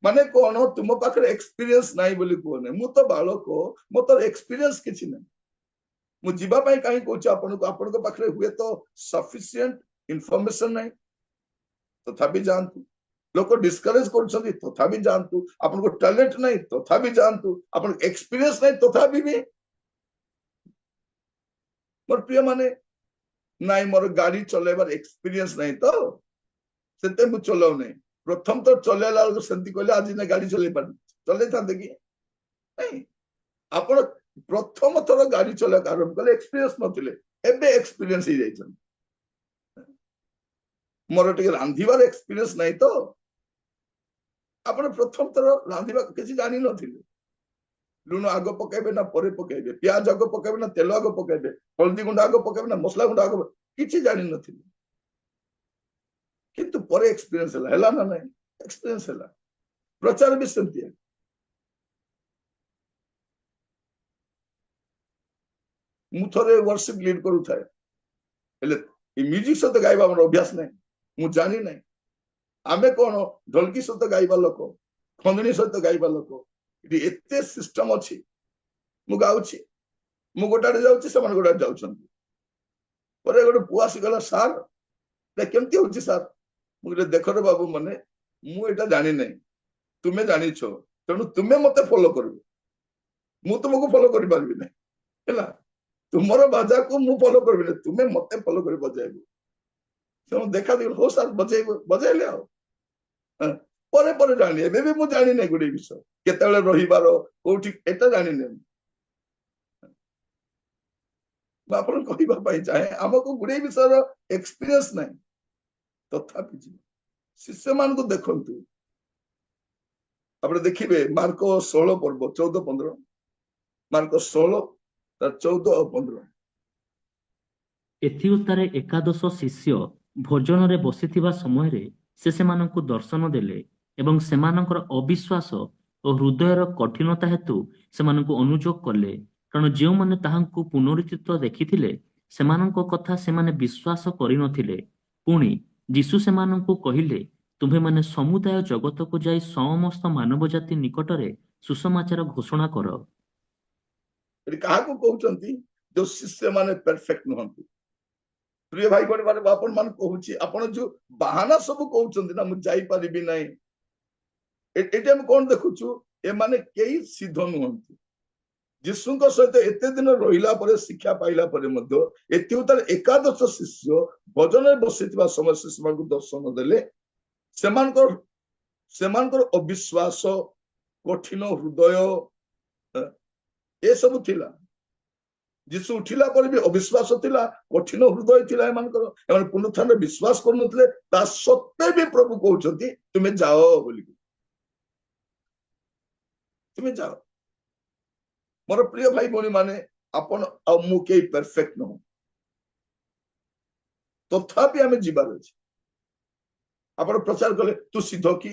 ମାନେ କଣ, ତୁମ ପାଖରେ ଏକ୍ସପିରିଏନ୍ସ ନାହିଁ ବୋଲି କୁହ ନାହିଁ। ମୁଁ ତ ବାଳକ, ମୋର ଏକ୍ସପିରିଏନ୍ସ କିଛି ନାହିଁ। ମୁଁ ଯିବା ପାଇଁ କାହିଁ କହୁଛି ଆପଣଙ୍କୁ, ଆପଣଙ୍କ ପାଖରେ ହୁଏତ ସଫିସିଏଣ୍ଟ ଇନଫର୍ମେସନ ନାହିଁ, ତଥାପି ଯାଆନ୍ତୁ। ଲୋକ ଡିସ୍କରେଜ କରୁଛନ୍ତି, ତଥାପି ଯାଆନ୍ତୁ। ଆପଣଙ୍କ ଟ୍ୟାଲେଣ୍ଟ ନାହିଁ, ତଥାପି ଯାଆନ୍ତୁ। ଆପଣଙ୍କ ଏକ୍ସପିରିଏନ୍ସ ନାହିଁ, ତଥାପି ବି। ମୋର ପ୍ରିୟ ମାନେ, ନାଇଁ ମୋର ଗାଡି ଚଲେଇବାର ଏକ୍ସପିରିଏନ୍ସ ନାହିଁ ତ ସେତେ ମୁଁ ଚଲାଉ ନାହିଁ। ପ୍ରଥମ ତ ଚଲେଇଲା ବେଳକୁ ସେମିତି କହିଲେ ଆଜି ନା ଗାଡି ଚଲେଇ ପାରୁନି, ଚଲେଇଥାନ୍ତେ କି ନାଇଁ? ଆପଣ ପ୍ରଥମ ଥର ଗାଡି ଚଲେଇବାକୁ ଆରମ୍ଭ କଲେ, ଏକ୍ସପିରିଏନ୍ସ ନଥିଲେ, ଏବେ ଏକ୍ସପିରିଏନ୍ସ ହେଇଯାଇଛନ୍ତି। ମୋର ଟିକେ ରାନ୍ଧିବାର ଏକ୍ସପିରିଏନ୍ସ ନାହିଁ ତ। ଆପଣ ପ୍ରଥମ ଥର ରାନ୍ଧିବାକୁ କିଛି ଜାଣିନଥିଲେ। ଲୁଣ ଆଗ ପକେଇବେ ନା ପରେ ପକେଇବେ, ପିଆଜ ଆଗ ପକେଇବେ ନା ତେଲ ଆଗ ପକେଇବେ, ହଳଦୀ ଗୁଣ୍ଡ ଆଗ ପକେଇବେ ନା ମସଲା ଗୁଣ୍ଡ ଆଗ, କିଛି ଜାଣିନଥିଲେ। କିନ୍ତୁ ପରେ ଏକ୍ସପିରିଏନ୍ସ ହେଲା ନା ନାହିଁ? ଏକ୍ସପିରିଏନ୍ସ ହେଲା। ପ୍ରଚାର ବି ସେମିତି। ମୁଁ ଥରେ ୱର୍ସିପ ଲିଡ୍ କରୁଥାଏ, ହେଲେ ଏ ମ୍ୟୁଜିକ ସହିତ ଗାଇବା ଆମର ଅଭ୍ୟାସ ନାହିଁ, ମୁଁ ଜାଣି ନାହିଁ। ଆମେ କଣ ଢୋଲକି ସହିତ ଗାଇବା ଲୋକ, ଖଞ୍ଜଣି ସହିତ ଗାଇବା ଲୋକ। ଏଠି ଏତେ ସିଷ୍ଟମ ଅଛି। ମୁଁ ଗାଉଛି, ମୁଁ ଗୋଟେ ଆଡେ ଯାଉଛି, ସେମାନେ ଗୋଟେ ଆଡେ ଯାଉଛନ୍ତି। ପରେ ଗୋଟେ ପୁଅ ଆସିଗଲା, ସାର୍ କେମିତି ହଉଛି ସାର୍? ମୁଁ କହିଲି, ଦେଖରେ ବାବୁ, ମାନେ ମୁଁ ଏଇଟା ଜାଣିନାହିଁ, ତୁମେ ଜାଣିଛ, ତେଣୁ ତୁମେ ମତେ ଫଲୋ କରିବ, ମୁଁ ତୁମକୁ ଫଲୋ କରିପାରିବି ନାହିଁ। ହେଲା, ତୁମର ବାଜାକୁ ମୁଁ ଫଲୋ କରିବିନି, ତୁମେ ମତେ ଫଲୋ କରି ବଜାଇବ। ସେମାନେ ଦେଖା ଦେଖି, ହଉ ସାର୍ ବଜେଇବ, ବଜେଇଲେ ଆଉ। ପରେ ପରେ ଜାଣିଲି, ଏବେ ବି ମୁଁ ଜାଣିନାହିଁ ଗୋଟେ ବିଷୟ, କେତେବେଳେ ରହିବାର, କୋଉଠି, ଏଟା ଜାଣିନି। ମୁଁ ଆପଣଙ୍କୁ କହିବା ପାଇଁ ଚାହେଁ, ଆମକୁ ଗୁଡେ ବିଷୟର ଏକ୍ସପିରିଏନ୍ସ ନାହିଁ, ତଥାପି ଯିବ। ଶିଷ୍ୟମାନଙ୍କୁ ଦେଖନ୍ତୁ, ଆପଣ ଦେଖିବେ ମାର୍କ 16 ପର୍ବ 14-15, ମାର୍କ 16 ତାର 14 ଆଉ 15। ଏଥିଉତ୍ତାରେ ଏକାଦଶ ଶିଷ୍ୟ ଭୋଜନରେ ବସିଥିବା ସମୟରେ ସେ ସେମାନଙ୍କୁ ଦର୍ଶନ ଦେଲେ ଏବଂ ସେମାନଙ୍କର ଅବିଶ୍ୱାସ ଓ ହୃଦୟର କଠିନତା ହେତୁ ସେମାନଙ୍କୁ ଅନୁଯୋଗ କଲେ, କାରଣ ଯେଉଁମାନେ ତାହାଙ୍କୁ ପୁନରୁତ୍ଥିତ ଦେଖିଥିଲେ ସେମାନଙ୍କ କଥା ସେମାନେ ବିଶ୍ୱାସ କରିନଥିଲେ। ପୁଣି ଯୀଶୁ ସେମାନଙ୍କୁ କହିଲେ, ତୁମ୍ଭେମାନେ ସମୁଦାୟ ଜଗତକୁ ଯାଇ ସମସ୍ତ ମାନବ ଜାତି ନିକଟରେ ସୁସମାଚାର ଘୋଷଣା କର। ଏଠି କାହାକୁ କହୁଛନ୍ତି? ଯୋଉ ଶିଷ୍ୟ ମାନେ ପରଫେକ୍ଟ ନୁହନ୍ତି। ପ୍ରିୟ ଭାଇ ଭଉଣୀ ମାନେ, ଆପଣ ମାନେ କହୁଛି, ଆପଣ ଯୋଉ ବାହାନା ସବୁ କହୁଛନ୍ତି ନା, ମୁଁ ଯାଇପାରିବି ନାହିଁ, ଏଠି ଆମେ କଣ ଦେଖୁଛୁ? ଏମାନେ କେହି ସିଦ୍ଧ ନୁହନ୍ତି। ଯୀଶୁଙ୍କ ସହିତ ଏତେ ଦିନ ରହିଲା ପରେ, ଶିକ୍ଷା ପାଇଲା ପରେ ମଧ୍ୟ ଏଥିଉତ୍ତାରେ ଏକାଦଶ ଶିଷ୍ୟ ଭଜନରେ ବସିଥିବା ସମୟ ସେ ସେମାନଙ୍କୁ ଦର୍ଶନ ଦେଲେ। ସେମାନଙ୍କର ସେମାନଙ୍କର ଅବିଶ୍ୱାସ, କଠିନ ହୃଦୟ ଏସବୁ ଥିଲା। ଯୀଶୁ ଉଠିଲା ପରେ ବି ଅବିଶ୍ୱାସ ଥିଲା, କଠିନ ହୃଦୟ ଥିଲା ଏମାନଙ୍କର। ଏମାନେ ପୁନରୁତ୍ଥାନରେ ବିଶ୍ୱାସ କରୁନଥିଲେ। ତା ସତ୍ତ୍ୱେ ବି ପ୍ରଭୁ କହୁଛନ୍ତି ତୁମେ ଯାଅ ବୋଲି, ତୁମେ ଯାଅ। ମୋର ପ୍ରିୟ ଭାଇ ଭଉଣୀ ମାନେ, ଆପଣ ଆଉ ମୁଁ କେହି ପରଫେକ୍ଟ ନୁହଁ, ତଥାପି ଆମେ ଯିବାର ଅଛି। ଆପଣ ପ୍ରଚାର କଲେ ତୁ ସିଦ୍ଧ କି,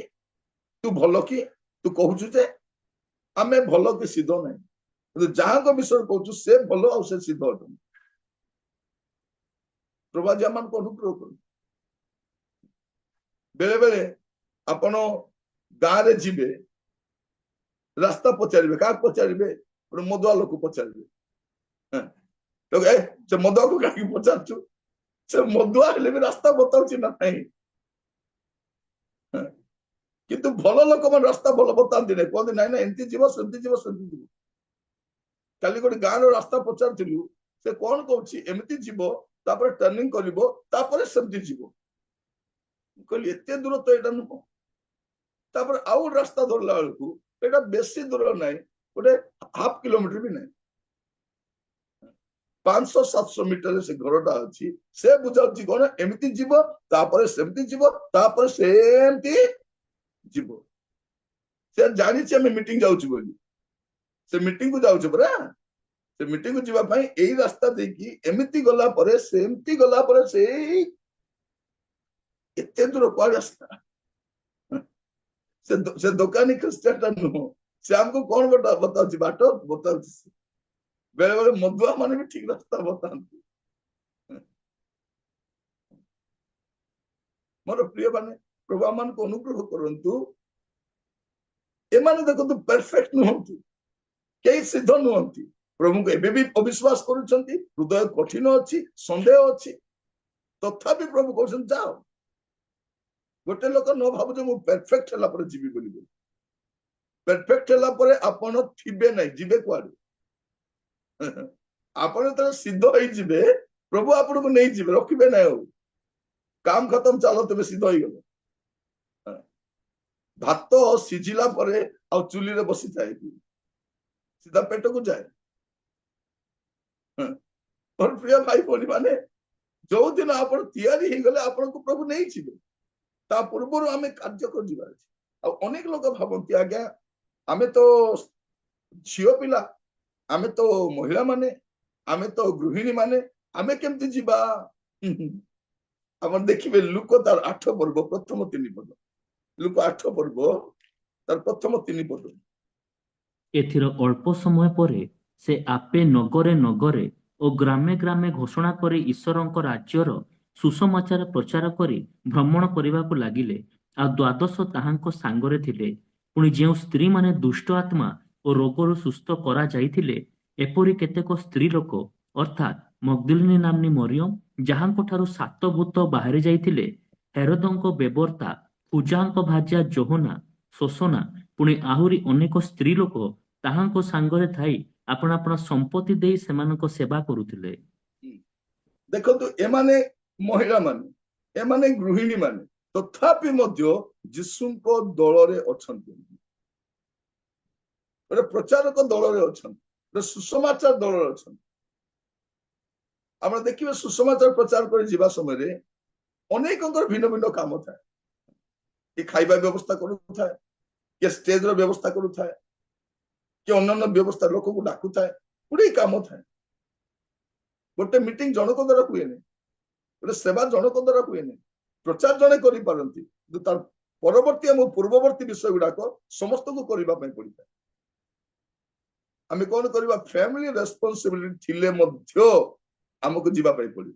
ତୁ ଭଲ କି, ତୁ କହୁଛୁ ଯେ ଆମେ ଭଲ କି ସିଦ୍ଧ ନାହିଁ, କିନ୍ତୁ ଯାହାଙ୍କ ବିଷୟରେ କହୁଛୁ ସେ ଭଲ ଆଉ ସେ ସିଦ୍ଧ ଅଟନ୍ତି। ପ୍ରଭୁ ଆଜି ଆମମାନଙ୍କୁ ଅନୁଗ୍ରହ କରୁ। ବେଳେ ବେଳେ ଆପଣ ଗାଁରେ ଯିବେ, ରାସ୍ତା ପଚାରିବେ, କାହାକୁ ପଚାରିବେ? ଗୋଟେ ମଦୁଆ ଲୋକ ପଚାରିବେ। ସେ ମଦୁଆକୁ କାହିଁକି ପଚାରୁଛୁ? ସେ ମଦୁଆ ହେଲେ ବି ରାସ୍ତା ବତାଉଛି ନା ନାହିଁ? କିନ୍ତୁ ଭଲ ଲୋକମାନେ ରାସ୍ତା ଭଲ ବତାନ୍ତି ନାହିଁ, କୁହନ୍ତି ନାଇଁ ନା ଏମିତି ଯିବ, ସେମିତି ଯିବ, ସେମିତି ଯିବ। କାଲି ଗୋଟେ ଗାଁର ରାସ୍ତା ପଚାରୁଥିଲୁ, ସେ କଣ କହୁଛି? ଏମିତି ଯିବ, ତାପରେ ଟର୍ଣ୍ଣିଂ କରିବ, ତାପରେ ସେମିତି ଯିବ। ମୁଁ କହିଲି ଏତେ ଦୂର ତ ଏଇଟା ନୁହଁ। ତାପରେ ଆଉ ଗୋଟେ ରାସ୍ତା ଧରିଲା ବେଳକୁ ଏଇଟା ବେଶୀ ଦୂର ନାହିଁ, ଗୋଟେ 1/2 କିଲୋମିଟର ବି ନାହିଁ, 500-700 ମିଟରରେ ସେ ଘରଟା ଅଛି। ସେ ବୁଝାଉଛି କଣ? ଏମିତି ଯିବ, ତାପରେ ସେମିତି ଯିବ, ତାପରେ ସେମିତି ଯିବ। ସେ ଜାଣିଛି ଆମେ ମିଟିଂ ଯାଉଛୁ ବୋଲି, ସେ ମିଟିଂ କୁ ଯାଉଛୁ ପରା। ସେ ମିଟିଂ କୁ ଯିବା ପାଇଁ ଏଇ ରାସ୍ତା ଦେଇକି ଏମିତି ଗଲା ପରେ ସେମିତି ଗଲା ପରେ ସେଇ ଏତେ ଦୂର କୁଆଡେ ରାସ୍ତା? ସେ ଦୋକାନୀ ଖ୍ରୀଷ୍ଟିଆନ ଟା ନୁହଁ, ସେ ଆମକୁ କଣ ବତାଉଛି? ବାଟ ବତାଉଛି। ବେଳେ ବେଳେ ମଦୁଆ ମାନେ ବି ଠିକ ରାସ୍ତା ବତାନ୍ତି। ମୋର ପ୍ରିୟ ମାନେ, ପ୍ରଭୁ ଆମମାନଙ୍କୁ ଅନୁଗ୍ରହ କରନ୍ତୁ। ଏମାନେ ଦେଖନ୍ତୁ ପରଫେକ୍ଟ ନୁହନ୍ତି, କେହି ସିଦ୍ଧ ନୁହନ୍ତି, ପ୍ରଭୁଙ୍କୁ ଏବେ ବି ଅବିଶ୍ୱାସ କରୁଛନ୍ତି, ହୃଦୟ କଠିନ ଅଛି, ସନ୍ଦେହ ଅଛି। ତଥାପି ପ୍ରଭୁ କହୁଛନ୍ତି ଯାଅ। ଗୋଟେ ଲୋକ ନ ଭାବୁ ଯେ ମୁଁ ପରଫେକ୍ଟ ହେଲା ପରେ ଯିବି ବୋଲି। ପରଫେକ୍ଟ ହେଲା ପରେ ଆପଣ ଥିବେ ନାହିଁ, ଯିବେ କୁଆଡେ? ଆପଣ ଯେତେବେଳେ ସିଦ୍ଧ ହେଇଯିବେ, ପ୍ରଭୁ ଆପଣଙ୍କୁ ନେଇଯିବେ, ରଖିବେ ନାହିଁ ଆଉ। କାମ ଖତମ, ଚାଲ ତେବେ ସିଦ୍ଧ ହେଇଗଲେ। ଭାତ ସିଝିଲା ପରେ ଆଉ ଚୁଲିରେ ବସିଥାଏ କି? ସିଧା ପେଟକୁ ଯାଏ। ମୋର ପ୍ରିୟ ଭାଇ ଭଉଣୀ ମାନେ, ଯୋଉଦିନ ଆପଣ ତିଆରି ହେଇଗଲେ ଆପଣଙ୍କୁ ପ୍ରଭୁ ନେଇଯିବେ। ତା ପୂର୍ବରୁ ଆମେ କାର୍ଯ୍ୟ କରିଯିବାର ଅଛି। ଆଉ ଅନେକ ଲୋକ ଭାବନ୍ତି ଆଜ୍ଞା ଆମେ ତ ଝିଅ ପିଲା, ଆମେ ତ ମହିଳା ମାନେ, ଆମେ ତ ଗୃହିଣୀ ମାନେ, ଆମେ କେମିତି ଯିବା? ଆପଣ ଦେଖିବେ ଲୁକ ତାର 8 ପର୍ବ ପ୍ରଥମ 3 ପଦ, ଲୁକ 8 ପର୍ବ ତାର ପ୍ରଥମ 3 ପଦ। ଏଥିର ଅଳ୍ପ ସମୟ ପରେ ସେ ଆପେ ନଗରେ ନଗରେ ଓ ଗ୍ରାମେ ଗ୍ରାମେ ଘୋଷଣା କରି ଈଶ୍ୱରଙ୍କ ରାଜ୍ୟର ସୁସମାଚାର ପ୍ରଚାର କରି ଭ୍ରମଣ କରିବାକୁ ଲାଗିଲେ। ଆଉ 12 ତାହାଙ୍କ ସାଙ୍ଗରେ ଥିଲେ। ପୁଣି ଯେଉଁ ସ୍ତ୍ରୀମାନେ ଦୁଷ୍ଟ ଆତ୍ମା ଓ ରୋଗରୁ ସୁସ୍ଥ କରାଯାଇଥିଲେ, ଏପରି କେତେକ ସ୍ତ୍ରୀ ଲୋକ, ଅର୍ଥାତ୍ ମଗ୍ଦଲିନୀ ନାମ୍ନୀ ମରିୟମ, ଯାହାଙ୍କ ଠାରୁ 7 ଭୂତ ବାହାରି ଯାଇଥିଲେ, ହେରୋଦଙ୍କ ବେବର୍ତ୍ତା, କୁଜାଙ୍କ ଭାର୍ଯ୍ୟା ଯୋହନା, ଶୋଷନା, ପୁଣି ଆହୁରି ଅନେକ ସ୍ତ୍ରୀ ଲୋକ ତାହାଙ୍କ ସାଙ୍ଗରେ ଥାଇ ଆପଣ ଆପଣ ସମ୍ପତ୍ତି ଦେଇ ସେମାନଙ୍କ ସେବା କରୁଥିଲେ। ଦେଖନ୍ତୁ ଏମାନେ ମହିଳା ମାନେ, ଏମାନେ ଗୃହିଣୀ ମାନେ, ତଥାପି ମଧ୍ୟ ଯୀଶୁଙ୍କ ଦଳରେ ଅଛନ୍ତି, ଗୋଟେ ପ୍ରଚାରକ ଦଳରେ ଅଛନ୍ତି, ଗୋଟେ ସୁସମାଚାର ଦଳରେ ଅଛନ୍ତି। ଆପଣ ଦେଖିବେ ସୁସମାଚାର ପ୍ରଚାର କରି ଯିବା ସମୟରେ ଅନେକଙ୍କର ଭିନ୍ନ ଭିନ୍ନ କାମ ଥାଏ। କିଏ ଖାଇବା ବ୍ୟବସ୍ଥା କରୁଥାଏ, କିଏ ଷ୍ଟେଜର ବ୍ୟବସ୍ଥା କରୁଥାଏ, କିଏ ଅନ୍ୟାନ୍ୟ ବ୍ୟବସ୍ଥା ଲୋକକୁ ଡାକୁଥାଏ, ଗୋଟେ କାମ ଥାଏ। गोटे मीटिंग जनक द्वारा हुए नहीं, गोटे सेवा जनक द्वारा हुए नहीं, प्रचार जड़े करपारती तार परवर्ती आम पूर्ववर्ती विषय गुड़ाक समस्त को करने पड़ता है। आम कौन करवा फैमिली रेस्पॉन्सिबिलिटी थिले मध्य आमको जीवा पड़े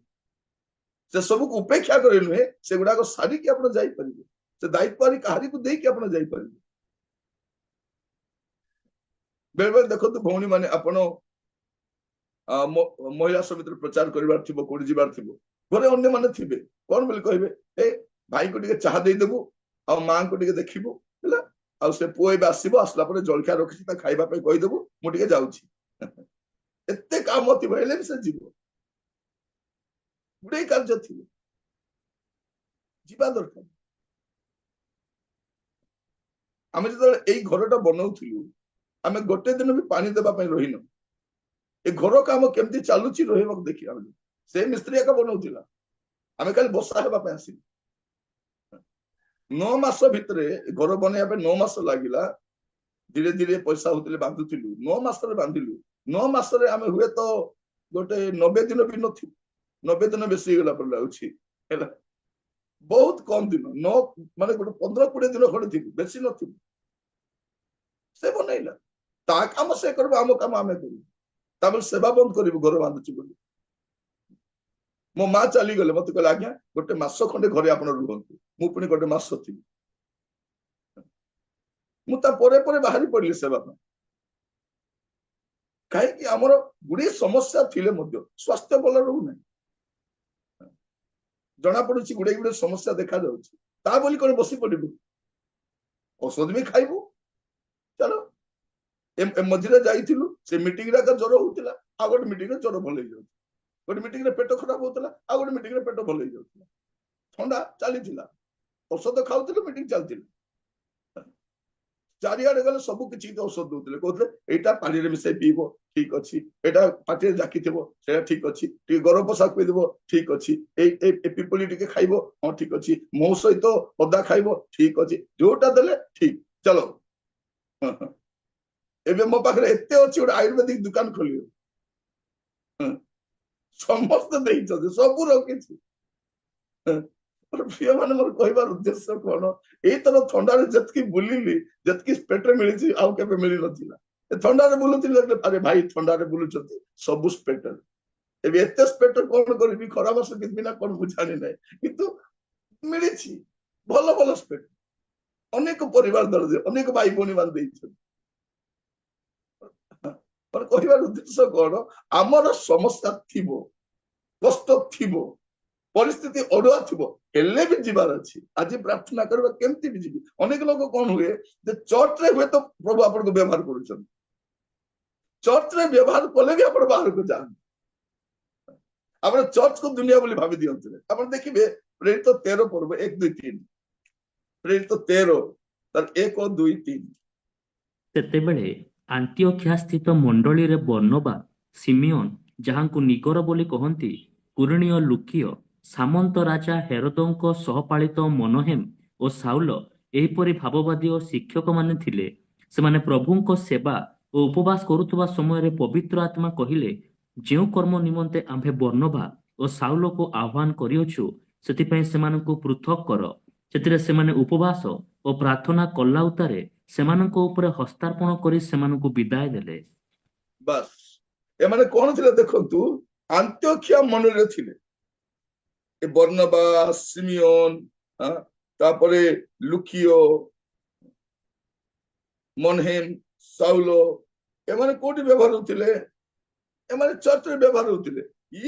से सब को उपेक्षा करे नुहे से गुड़ाक सारिकी आप जापर से दायित्व कहारी को देकी आप जापर। बेले बेले देखो भौणी मैंने आपण महिला समिति प्रचार करार थी कौट जीवार थी घरे अन्य मैंने थे कौन बोले कहे ए भाई को टे चाह देदेबू आ माँ को टे देखू है आ से पुओ ए आसब आसला जलखिया रखी खाइबा कहीदेबू मुझे जाऊँगी एत काम थी भी से जीव गुड़े कार्य थी जीवा दरकार। आम जो घरटा बनाऊलु आम गोटे दिन भी पानी देवाई रहीन ए घर काम केमती चलुची रहा देखिए से मिस्त्री एका बनाऊला आम खाली बसा होगापी आस 9 मास भितर घर बनवा 9 मास लगिला धीरे धीरे पैसा होते बांधुलु 9 मास बांधिलु 9 मास आम हुए तो गोटे 90 दिन भी नथि 90 दिन बेसी गला पर लगुच बहुत कम दिन 9 माने गोटे 15-20 दिन खड़े थी बेसी नथि से बनैला ता काम से करबो आम काम आमे करू तापर सेवा बंद करू घर बांधुची बोली मो माँ चली गले मत कहले आज्ञा गोटे मास खंडे घरे आपण रुहंतु मु पुणी गोटे मास थी मुता परे परे बाहरी पड़ली सेवा कहीं आमर गुड़े समस्या थिले मध्य स्वास्थ्य भल रहूना जना पड़ी गुड़े गुड़े समस्या देखा जा बोली कौन बसी पड़ू औषध भी खाइबू चलो मझे जाइलु से मीटिंग ज्वर होता आ गोटे मीटिंग ज्वर भल हो गोटे मीटिंग पेट खराब होता आ गोटे मीटिंग पेट भल हो ठंडा चली औषध खाऊ मीटिंग चलती चारिआडे गले सब किसी औषध दौले कहते यहाँ पानी मिसाई पीब ठीक अच्छी यहाँ पाटे जाकी से ठीक अच्छी गरम पोशाक पीदेव ठीक अच्छी पिपली टे खाइब हाँ ठीक अच्छी मो सहित अदा खाइब ठीक अच्छी जोटा देले ठीक चलो एबे मो पाखे एत अच्छी गोटे आयुर्वेदिक दुकान खोल समस्त सब रखी प्रिय मान मोर कहबार उद्देश्य कौन यही थर थंडा जी बुलिली जी पेट मिली आउ के मिल ना थंडा बुलूली अरे भाई थंडा बुलूं सब स्पेटर एत स्पेटर कौन करी खरा मास बिना कौन बुझानी ना कितु मिली भल भल स्पेटर अनेक परिवार दर अनेक भाई भौणी मान कहबार उद्देश्य कौन आमर समस्या थी कष्ट थी परिस्थिति अड़ुआ थी भी जीवार अच्छी आज प्रार्थना करवा केमती भी जीवी अनेक लोग कौन हुए चर्च रे हुए तो प्रभु आपन को व्यवहार कर चर्च रे व्यवहार कले भी आप बाहर को जान आप चर्च को दुनिया बोली भावी दियंतु आप देखिए प्रेरित 13 पर्व 1 2 3 प्रेरित 13 तर 1 और 2 3 ସେତେବେଳେ ଆଣ୍ଟିଓଖିଆ ସ୍ଥିତ ମଣ୍ଡଳୀରେ ବର୍ଣ୍ଣବା ସିମିଓନ ଯାହାଙ୍କୁ ନିଗର ବୋଲି କହନ୍ତି କୁରଣୀୟ ଲୁକିୟ ସାମନ୍ତ ରାଜା ହେରୋଦଙ୍କ ସହପାଳିତ ମନହେମ ଓ ସାଉଲ ଏହିପରି ଭାବବାଦୀ ଓ ଶିକ୍ଷକମାନେ ଥିଲେ। ସେମାନେ ପ୍ରଭୁଙ୍କ ସେବା ଓ ଉପବାସ କରୁଥିବା ସମୟରେ ପବିତ୍ର ଆତ୍ମା କହିଲେ ଯେଉଁ କର୍ମ ନିମନ୍ତେ ଆମ୍ଭେ ବର୍ଣ୍ଣବା ଓ ସାଉଲକୁ ଆହ୍ୱାନ କରିଅଛୁ ସେଥିପାଇଁ ସେମାନଙ୍କୁ ପୃଥକ କର। ସେଥିରେ ସେମାନେ ଉପବାସ ଓ ପ୍ରାର୍ଥନା କଲା ଉତ୍ତାରେ ସେମାନଙ୍କ ଉପରେ ହସ୍ତାର୍ପଣ କରି ସେମାନଙ୍କୁ ବିଦାୟ ଦେଲେ। बस एमाने कौन थिले देखंतु आंतियोखिया मंडली थिले ए बर्नबास सिमियोन तापरे लुकियो मनहेम साउलो एमाने कोठी व्यवहार होतिले एमाने चर्च रे व्यवहार होतिले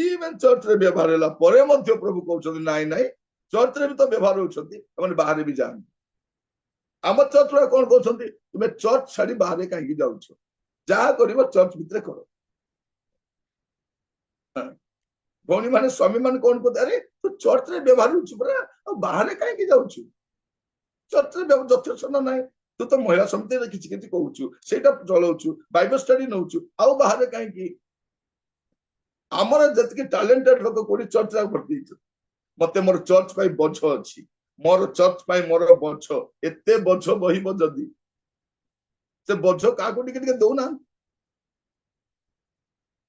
इवन चर्च रे व्यवहार होला परे मध्य प्रभु कहउछथि नाइ नाइ चर्च रे भी तो व्यवहार होछथि एमाने बाहर भी जान आम चर्च रे कोन कहउछथि तुमे चर्च छाडी बाहर काहे जाउछ जहा करिवो चर्च भितर करो भौणी माने स्वामी मान कौन कहते अरे तू चर्च रे व्यवहार हो बाहर कहीं जाऊँ चर्च रे यथेष ना ना तू तो महिला समिति किसी किसी कहूँ से चलाऊ बाइबल स्टडी नौ आउ बाहर कहीं आमर जी टैलेंटेड लोक कोड़ी चर्च भर्ती मत मोर चर्च पाई बोझ अच्छी मोर चर्च पाई मोर बोझ एत बोझ बहिब जदि से बोझ क्या टिके दौना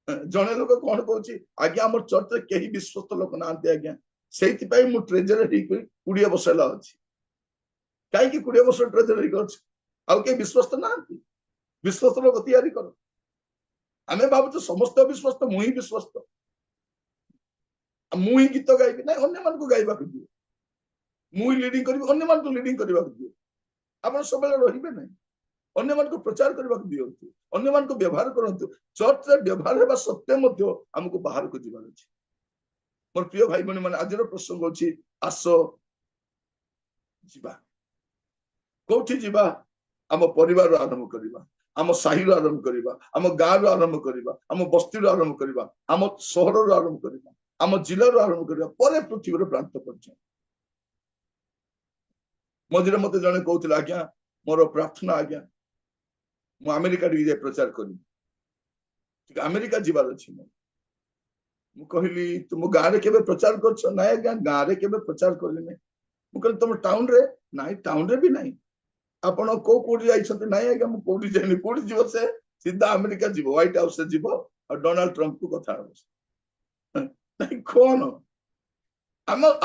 ଜଣେ ଲୋକ କଣ କହୁଛି, ଆଜ୍ଞା ଆମର ଚର୍ଚ୍ଚରେ କେହି ବିଶ୍ୱସ୍ତ ଲୋକ ନାହାନ୍ତି ଆଜ୍ଞା, ସେଇଥିପାଇଁ ମୁଁ ଟ୍ରେଜର ହେଇକି 20 ବର୍ଷ ହେଲା ଅଛି। କାହିଁକି 20 ବର୍ଷ ଟ୍ରେଜର ହେଇକି ଅଛି? ଆଉ କେହି ବିଶ୍ୱସ୍ତ ନାହାନ୍ତି? ବିଶ୍ୱସ୍ତ ଲୋକ ତିଆରି କର। ଆମେ ଭାବୁଛୁ ସମସ୍ତେ ଅବିଶ୍ୱସ୍ତ, ମୁଁ ହିଁ ବିଶ୍ୱସ୍ତ, ମୁଁ ହିଁ ଗୀତ ଗାଇବି, ନାଇଁ ଅନ୍ୟମାନଙ୍କୁ ଗାଇବାକୁ ଦିଅ। ମୁଁ ହିଁ ଲିଡିଂ କରିବି, ଅନ୍ୟମାନଙ୍କୁ ଲିଡିଂ କରିବାକୁ ଦିଅ। ଆପଣ ସବୁବେଳେ ରହିବେ ନାହିଁ, ଅନ୍ୟମାନଙ୍କୁ ପ୍ରଚାର କରିବାକୁ ଦିଅନ୍ତୁ, ଅନ୍ୟମାନଙ୍କୁ ବ୍ୟବହାର କରନ୍ତୁ। ଚର୍ଚ୍ଚରେ ବ୍ୟବହାର ହେବା ସତ୍ତ୍ୱେ ମଧ୍ୟ ଆମକୁ ବାହାରକୁ ଯିବାର ଅଛି। ମୋର ପ୍ରିୟ ଭାଇ ଭଉଣୀ ମାନେ, ଆଜିର ପ୍ରସଙ୍ଗ ଅଛି ଆସ ଯିବା। କୋଉଠି ଯିବା? ଆମ ପରିବାରରୁ ଆରମ୍ଭ କରିବା, ଆମ ସାହିରୁ ଆରମ୍ଭ କରିବା, ଆମ ଗାଁରୁ ଆରମ୍ଭ କରିବା, ଆମ ବସ୍ତିରୁ ଆରମ୍ଭ କରିବା, ଆମ ସହରରୁ ଆରମ୍ଭ କରିବା, ଆମ ଜିଲ୍ଲାରୁ ଆରମ୍ଭ କରିବା, ପରେ ପୃଥିବୀର ପ୍ରାନ୍ତ ପର୍ଯ୍ୟନ୍ତ। ମଝିରେ ମତେ ଜଣେ କହୁଥିଲେ, ଆଜ୍ଞା ମୋର ପ୍ରାର୍ଥନା ଆଜ୍ଞା ମୁଁ ଆମେରିକା ଟିକେ ଯାଇ ପ୍ରଚାର କରିବି, ଟିକେ ଆମେରିକା ଯିବାର ଅଛି। ମୁଁ କହିଲି ତୁମ ଗାଁରେ କେବେ ପ୍ରଚାର କରୁଛ? ନାଇଁ ଆଜ୍ଞା ଗାଁରେ କେବେ ପ୍ରଚାର କରିନି। ମୁଁ କହିଲି ତମ ଟାଉନରେ? ନାଇଁ ଟାଉନରେ ବି ନାହିଁ। ଆପଣ କୋଉଠି ଯାଇଛନ୍ତି? ନାଇଁ ଆଜ୍ଞା ମୁଁ କୋଉଠି ଯାଇନି। କୋଉଠି ଯିବ ସେ? ସିଧା ଆମେରିକା ଯିବ, ହ୍ୱାଇଟ ହାଉସରେ ଯିବ ଆଉ ଡୋନାଲ୍ଡ ଟ୍ରମ୍ପକୁ କଥା ହବ। ନାଇଁ କଣ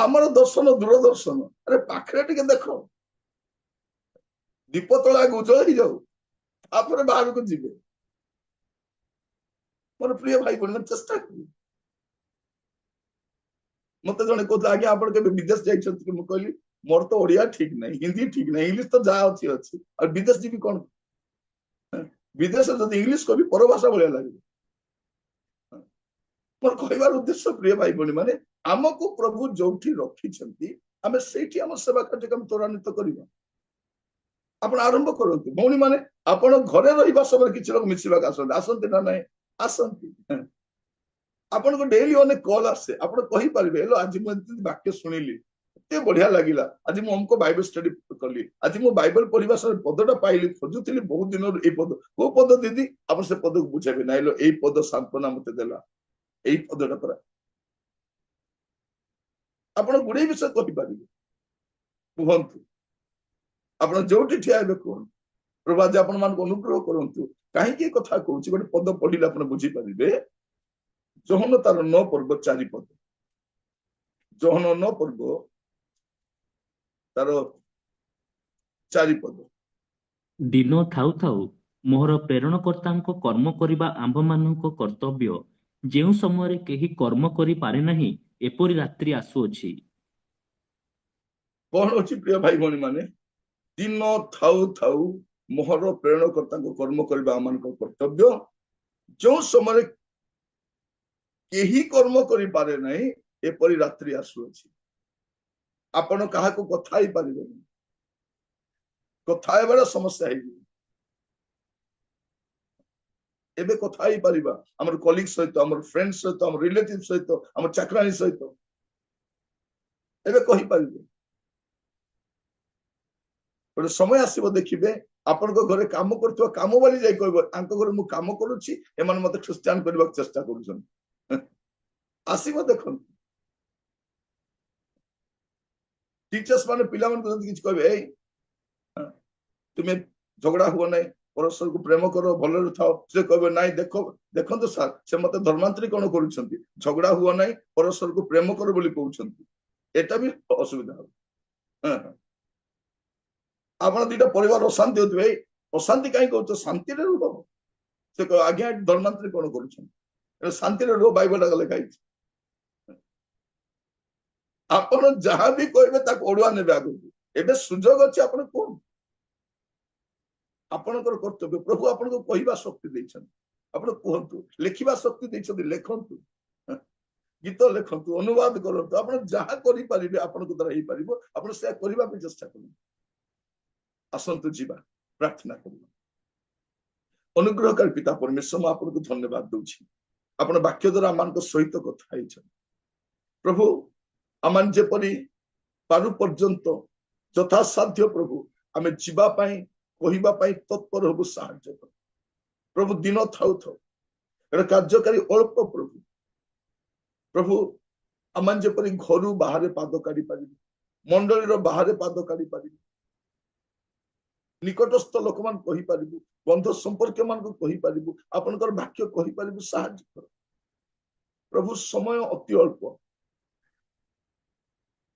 ଆମର ଦର୍ଶନ ଦୂରଦର୍ଶନ? ଆରେ ପାଖରେ ଟିକେ ଦେଖ, ଦୀପ ତଳ ଆଗ ଉଜ୍ଜଳ ହେଇଯାଉ, ତାପରେ ବାହାରକୁ ଯିବେ। ମୋର ପ୍ରିୟ ଭାଇ ଭଉଣୀ ଚେଷ୍ଟା କରୁ। ମତେ ଜଣେ କହୁଥିଲେ, ଆଜ୍ଞା ଆପଣ କେବେ ବିଦେଶ ଯାଇଛନ୍ତି? ମୁଁ କହିଲି ମୋର ତ ଓଡିଆ ଠିକ ନାହିଁ, ହିନ୍ଦୀ ଠିକ ନାହିଁ, ଇଂଲିଶ ତ ଯାହା ଅଛି ଅଛି, ଆଉ ବିଦେଶ ଯିବି କଣ? ବିଦେଶରେ ଯଦି ଇଂଲିଶ କହିବି ପରଭାଷା ଭଳିଆ ଲାଗିବ। ମୋର କହିବାର ଉଦ୍ଦେଶ୍ୟ ପ୍ରିୟ ଭାଇ ଭଉଣୀ ମାନେ, ଆମକୁ ପ୍ରଭୁ ଯୋଉଠି ରଖିଛନ୍ତି ଆମେ ସେଇଠି ଆମ ସେବା କାର୍ଯ୍ୟକ୍ରମ ତ୍ୱରାନ୍ୱିତ କରିବା। ଆପଣ ଆରମ୍ଭ କରନ୍ତୁ। ଭଉଣୀ ମାନେ, ଆପଣ ଘରେ ରହିବା ସମୟରେ କିଛି ଲୋକ ମିଶିବାକୁ ଆସନ୍ତି ନା ନାଇଁ? ଆସନ୍ତି। ଆପଣଙ୍କୁ ଡେଲି ଅନେକ କଲ୍ ଆସେ, ଆପଣ କହିପାରିବେ ହେଲୋ ଆଜି ମୁଁ ଏମିତି ବାକ୍ୟ ଶୁଣିଲି, ଏତେ ବଢିଆ ଲାଗିଲା, ଆଜି ମୁଁ ଅମୁକ ବାଇବଲ ଷ୍ଟଡି କଲି, ଆଜି ମୁଁ ବାଇବଲ ପଢିବା ସମୟରେ ପଦଟା ପାଇଲି, ଖୋଜୁଥିଲି ବହୁତ ଦିନରୁ ଏଇ ପଦ। କୋଉ ପଦ ଦିଦି? ଆପଣ ସେ ପଦକୁ ବୁଝାଇବେ, ନାଇଁ ଏଇ ପଦ ସାନ୍ତ୍ୱନା ମତେ ଦେଲା, ଏଇ ପଦଟା ପରା। ଆପଣ ଗୁଡେ ବିଷୟ କହିପାରିବେ, କୁହନ୍ତୁ। ଆପଣ ଯୋଉଠି ଠିଆ ହେବେ କୁହନ୍ତୁ। ପ୍ରଭୁ ଆଜି ଆପଣ ମାନଙ୍କୁ ଅନୁଗ୍ରହ କରନ୍ତୁ। କାହିଁକି ଏ କଥା କହୁଛି? ଗୋଟେ ପଦ ପଢିଲେ ଆପଣ ବୁଝିପାରିବେ। ଯୋହନ ତାର 9 ପର୍ବ 4 ପଦ, ଯୋହନ 9 ପର୍ବ ତାର 4 ପଦ। ଦିନ ଥାଉ ଥାଉ ମୋହର ପ୍ରେରଣକର୍ତ୍ତାଙ୍କ କର୍ମ କରିବା ଆମ୍ଭମାନଙ୍କ କର୍ତ୍ତବ୍ୟ। ଯେଉଁ ସମୟରେ କେହି କର୍ମ କରିପାରେ ନାହିଁ, ଏପରି ରାତ୍ରି ଆସୁଅଛି। କଣ ଅଛି ପ୍ରିୟ ଭାଇ ଭଉଣୀ ମାନେ? ଦିନ ଥାଉ ଥାଉ ମୋହର ପ୍ରେରଣକର୍ତ୍ତାଙ୍କ କର୍ମ କରିବା ଆମମାନଙ୍କ କର୍ତ୍ତବ୍ୟ। ଯେଉଁ ସମୟରେ କେହି କର୍ମ କରିପାରେ ନାହିଁ, ଏପରି ରାତ୍ରି ଆସୁଅଛି। ଆପଣ କାହାକୁ କଥା ହେଇପାରିବେନି, କଥା ହେବାର ସମସ୍ୟା ହେଇଯିବ। ଏବେ କଥା ହେଇପାରିବା ଆମର କଲିଗ ସହିତ, ଆମର ଫ୍ରେଣ୍ଡ ସହିତ, ଆମର ରିଲେଟିଭ ସହିତ, ଆମର ଚାକରାଣୀ ସହିତ, ଏବେ କହିପାରିବେ। ଗୋଟେ ସମୟ ଆସିବ ଦେଖିବେ, ଆପଣଙ୍କ ଘରେ କାମ କରୁଥିବା କାମ ବାଲି ଯାଇ କହିବ, ତାଙ୍କ ଘରେ ମୁଁ କାମ କରୁଛି, ଏମାନେ ମତେ ଖ୍ରୀଷ୍ଟିଆନ କରିବାକୁ ଚେଷ୍ଟା କରୁଛନ୍ତି। ଆସିବ ଦେଖନ୍ତୁ। ଟିଚର୍ସ ମାନେ ପିଲାମାନଙ୍କୁ ଯଦି କିଛି କହିବେ, ଏଇ ତୁମେ ଝଗଡା ହୁଅ ନାହିଁ, ପରସ୍ପରକୁ ପ୍ରେମ କର, ଭଲରେ ଥାଅ, ସେ କହିବେ ନାଇଁ ଦେଖନ୍ତୁ ସାର୍, ସେ ମତେ ଧର୍ମାନ୍ତରୀକରଣ କରୁଛନ୍ତି, ଝଗଡା ହୁଅ ନାହିଁ, ପରସ୍ପରକୁ ପ୍ରେମ କର ବୋଲି କହୁଛନ୍ତି। ଏଟା ବି ଅସୁବିଧା ହବ। ଆପଣ ଦିଟା ପରିବାର ଅଶାନ୍ତି ହଉଥିବେ, ଅଶାନ୍ତି କାହିଁ କହୁଛ? ଶାନ୍ତିରେ ରୁହ। ସେ କହିବ ଆଜ୍ଞା ଧର୍ମାନ୍ତରୀକରଣ କରୁଛନ୍ତି, ଶାନ୍ତିରେ ରୁହ, ବାଇବଲଟା ଲେଖା ହେଇଛି। ଆପଣ ଯାହା ବି କହିବେ ତାକୁ ଅଡୁଆ ନେବେ ଆଗକୁ। ଏବେ ସୁଯୋଗ ଅଛି, ଆପଣ କୁହନ୍ତୁ। ଆପଣଙ୍କର କର୍ତ୍ତବ୍ୟ, ପ୍ରଭୁ ଆପଣଙ୍କୁ କହିବା ଶକ୍ତି ଦେଇଛନ୍ତି, ଆପଣ କୁହନ୍ତୁ। ଲେଖିବା ଶକ୍ତି ଦେଇଛନ୍ତି, ଲେଖନ୍ତୁ, ଗୀତ ଲେଖନ୍ତୁ, ଅନୁବାଦ କରନ୍ତୁ, ଆପଣ ଯାହା କରିପାରିବେ ଆପଣଙ୍କ ଦ୍ୱାରା ହେଇପାରିବ, ଆପଣ ସେୟା କରିବା ପାଇଁ ଚେଷ୍ଟା କରନ୍ତୁ। ଆସନ୍ତୁ ଯିବା, ପ୍ରାର୍ଥନା କରିବା। ଅନୁଗ୍ରହକାରୀ ପିତା ପରମେଶ୍ୱର, ମୁଁ ଆପଣଙ୍କୁ ଧନ୍ୟବାଦ ଦଉଛି, ଆପଣ ବାକ୍ୟ ଦ୍ୱାରା ଆମମାନଙ୍କ ସହିତ କଥା ହେଇଛନ୍ତି। ପ୍ରଭୁ ଆମେ ଯେପରି ପାରୁ ପର୍ଯ୍ୟନ୍ତ ଯଥାସାଧ୍ୟ ପ୍ରଭୁ ଆମେ ଯିବା ପାଇଁ, କହିବା ପାଇଁ ତତ୍ପର ହବୁ, ସାହାଯ୍ୟ କର ପ୍ରଭୁ। ଦିନ ଥାଉ ଥାଉ ଏଟା କାର୍ଯ୍ୟକାରୀ ଅଳ୍ପ ପ୍ରଭୁ। ପ୍ରଭୁ ଆମେ ଯେପରି ଘରୁ ବାହାରେ ପାଦ କାଢି ପାରିବୁ, ମଣ୍ଡଳୀର ବାହାରେ ପାଦ କାଢି ପାରିବୁ, ନିକଟସ୍ଥ ଲୋକମାନଙ୍କୁ କହିପାରିବୁ, ବନ୍ଧୁ ସମ୍ପର୍କୀୟ ମାନଙ୍କୁ କହିପାରିବୁ, ଆପଣଙ୍କର ବାକ୍ୟ କହିପାରିବୁ, ସାହାଯ୍ୟ କର प्रभु समय अति अल्प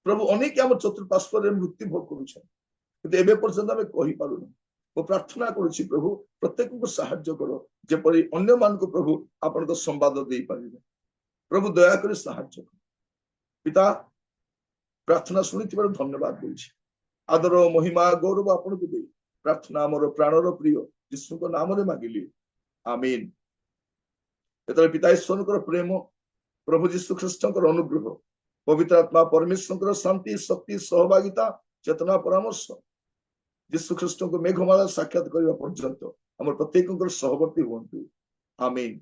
प्रभु अनेक आम चतुर्पार्श्व मृत्यु भोग कर पर्यंत आम कहीपु मो प्रार्थना करुच्ची प्रभु प्रत्येक को साहाय्य कर जेपरी अन्य मान को प्रभु आपण संवाद दे पारे प्रभु दयाकोरी साहाय्य कर पिता प्रार्थना शुणी धन्यवाद दूसरी आदर महिमा गौरव आपण को दे प्रार्थना आमर प्राणर प्रिय यीशु को नाम मागिली आमीन। ये पिता ईश्वर प्रेम प्रभु जीशु ख्रीष्ट अनुग्रह पवित्र आत्मा परमेश्वर शांति शक्ति सहभागिता चेतना परामर्श जीशु ख्रीष्ट को मेघमाला साक्षात करने पर्यंत आम प्रत्येक सहवर्ती हूँ आमीन।